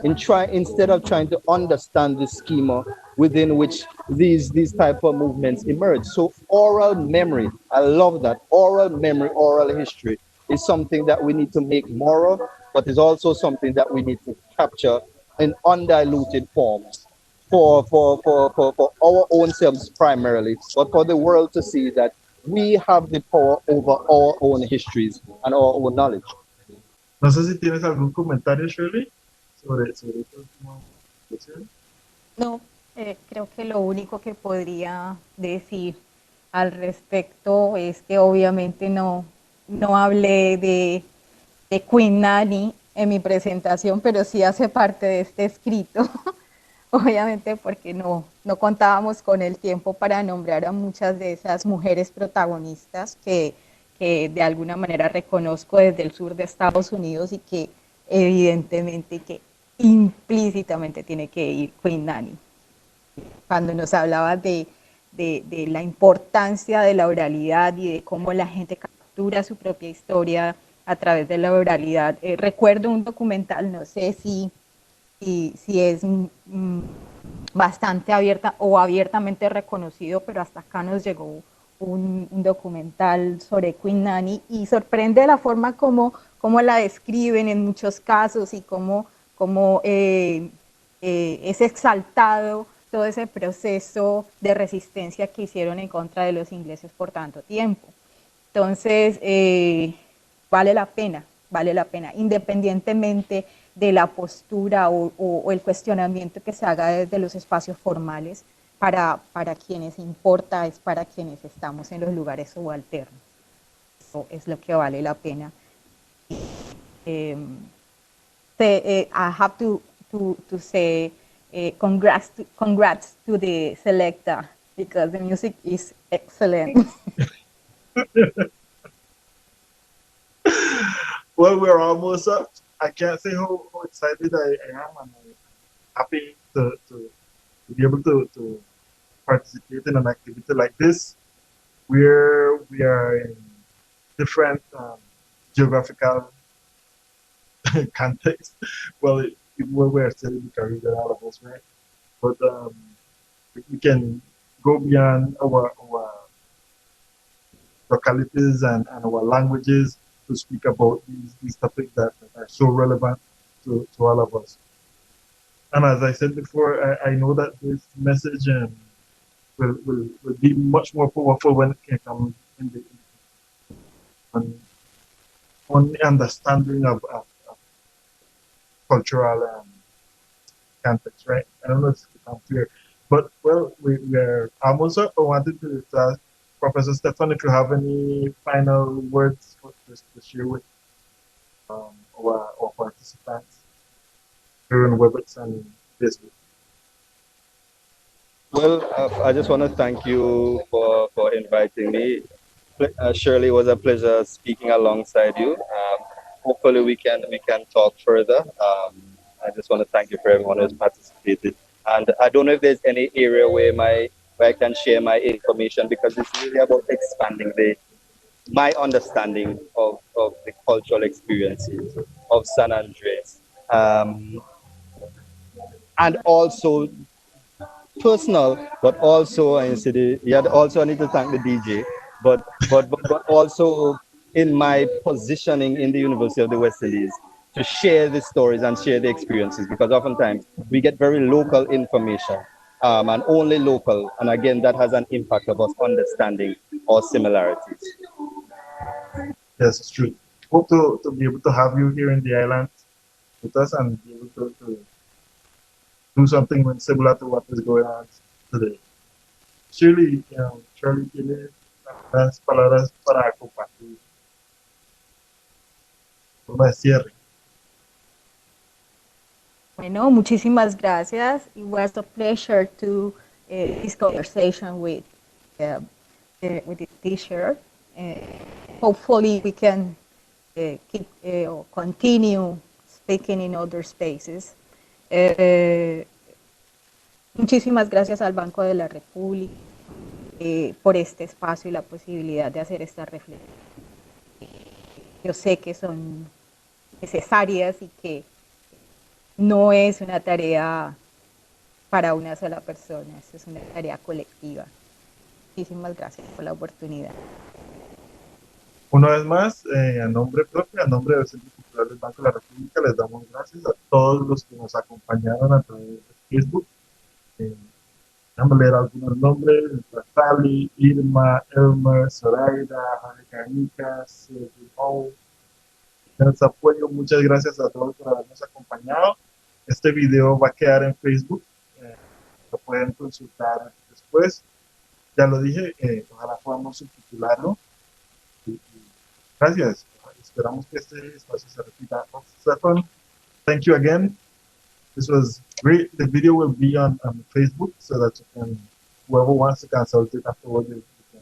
instead of trying to understand the schema within which these type of movements emerge. So oral memory, I love that. Oral memory, oral history is something that we need to make more of, but is also something that we need to capture in undiluted forms for our own selves primarily, but for the world to see that we have the power over our own histories and our own knowledge. No sé si tienes algún comentario, Shirley, sobre esta última cuestión. No, creo que lo único que podría decir al respecto es que obviamente no hablé de Queen Nanny en mi presentación, pero sí hace parte de este escrito, obviamente porque no contábamos con el tiempo para nombrar a muchas de esas mujeres protagonistas que de alguna manera reconozco desde el sur de Estados Unidos y que evidentemente que implícitamente tiene que ir Queen Nanny. Cuando nos hablaba de la importancia de la oralidad y de cómo la gente captura su propia historia a través de la oralidad. Recuerdo un documental, no sé si es bastante abierta o abiertamente reconocido, pero hasta acá nos llegó un documental sobre Queen Nanny y sorprende la forma como la describen en muchos casos y cómo es exaltado todo ese proceso de resistencia que hicieron en contra de los ingleses por tanto tiempo. Entonces, vale la pena, independientemente de la postura o el cuestionamiento que se haga desde los espacios formales, para quienes importa, es para quienes estamos en los lugares subalternos. Eso es lo que vale la pena. I have to say congrats to the selector, because the music is excellent. Well, we're almost up. I can't say how excited I am, and I'm happy to be able to participate in an activity like this, where we are in different geographical context. Well, where we're still in the Caribbean, all of us, right? But we can go beyond our localities and our languages to speak about these topics that are so relevant to all of us. And as I said before, I know that this message will be much more powerful when it can come in the on, on the understanding of cultural context, right? I don't know if I'm clear, but well, we're almost up. I wanted to ask Professor Stefan if you have any final words to share with our participants here in WebEx and Facebook. Well, I just want to thank you for inviting me. Shirley, it was a pleasure speaking alongside you. Hopefully, we can talk further. I just want to thank you for everyone who's participated. And I don't know if there's any area where I can share my information, because it's really about expanding my understanding of the cultural experiences of San Andres. And also personal, but also I said yeah. Also, I need to thank the DJ, but also in my positioning in the University of the West Indies to share the stories and share the experiences, because oftentimes we get very local information, and only local, and again that has an impact of us understanding our similarities. Yes, it's true. Hope to be able to have you here in the island with us and be able to do something similar to what is going on today. Shirley tiene las palabras para compartir una cierre. Bueno, muchísimas gracias. It was a pleasure to this conversation uh, with the teacher. Hopefully, we can keep or continue speaking in other spaces. Muchísimas gracias al Banco de la República por este espacio y la posibilidad de hacer esta reflexión. Yo sé que son necesarias y que no es una tarea para una sola persona, es una tarea colectiva. Muchísimas gracias por la oportunidad. Una vez más, a nombre propio, a nombre del Centro Cultural del Banco de la República, les damos gracias a todos los que nos acompañaron a través de Facebook. Déjame leer algunos nombres: Natali, Irma, Elmer, Zoraida, Jaime Canicas, Elsa Apoyo. Muchas gracias a todos por habernos acompañado. Este video va a quedar en Facebook, lo pueden consultar después. Ya lo dije, ojalá podamos subtitularlo. Gracias. Esperamos que este espacio se repita. Stefan, thank you again. This was great. The video will be on Facebook, so that you can, whoever wants to consult it afterwards, you can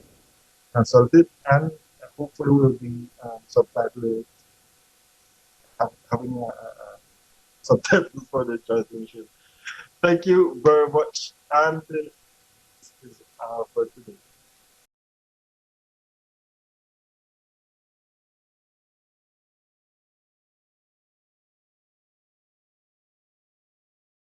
consult it, and hopefully we'll be subtitled, having subtitles for the translation. Thank you very much, and this is for today.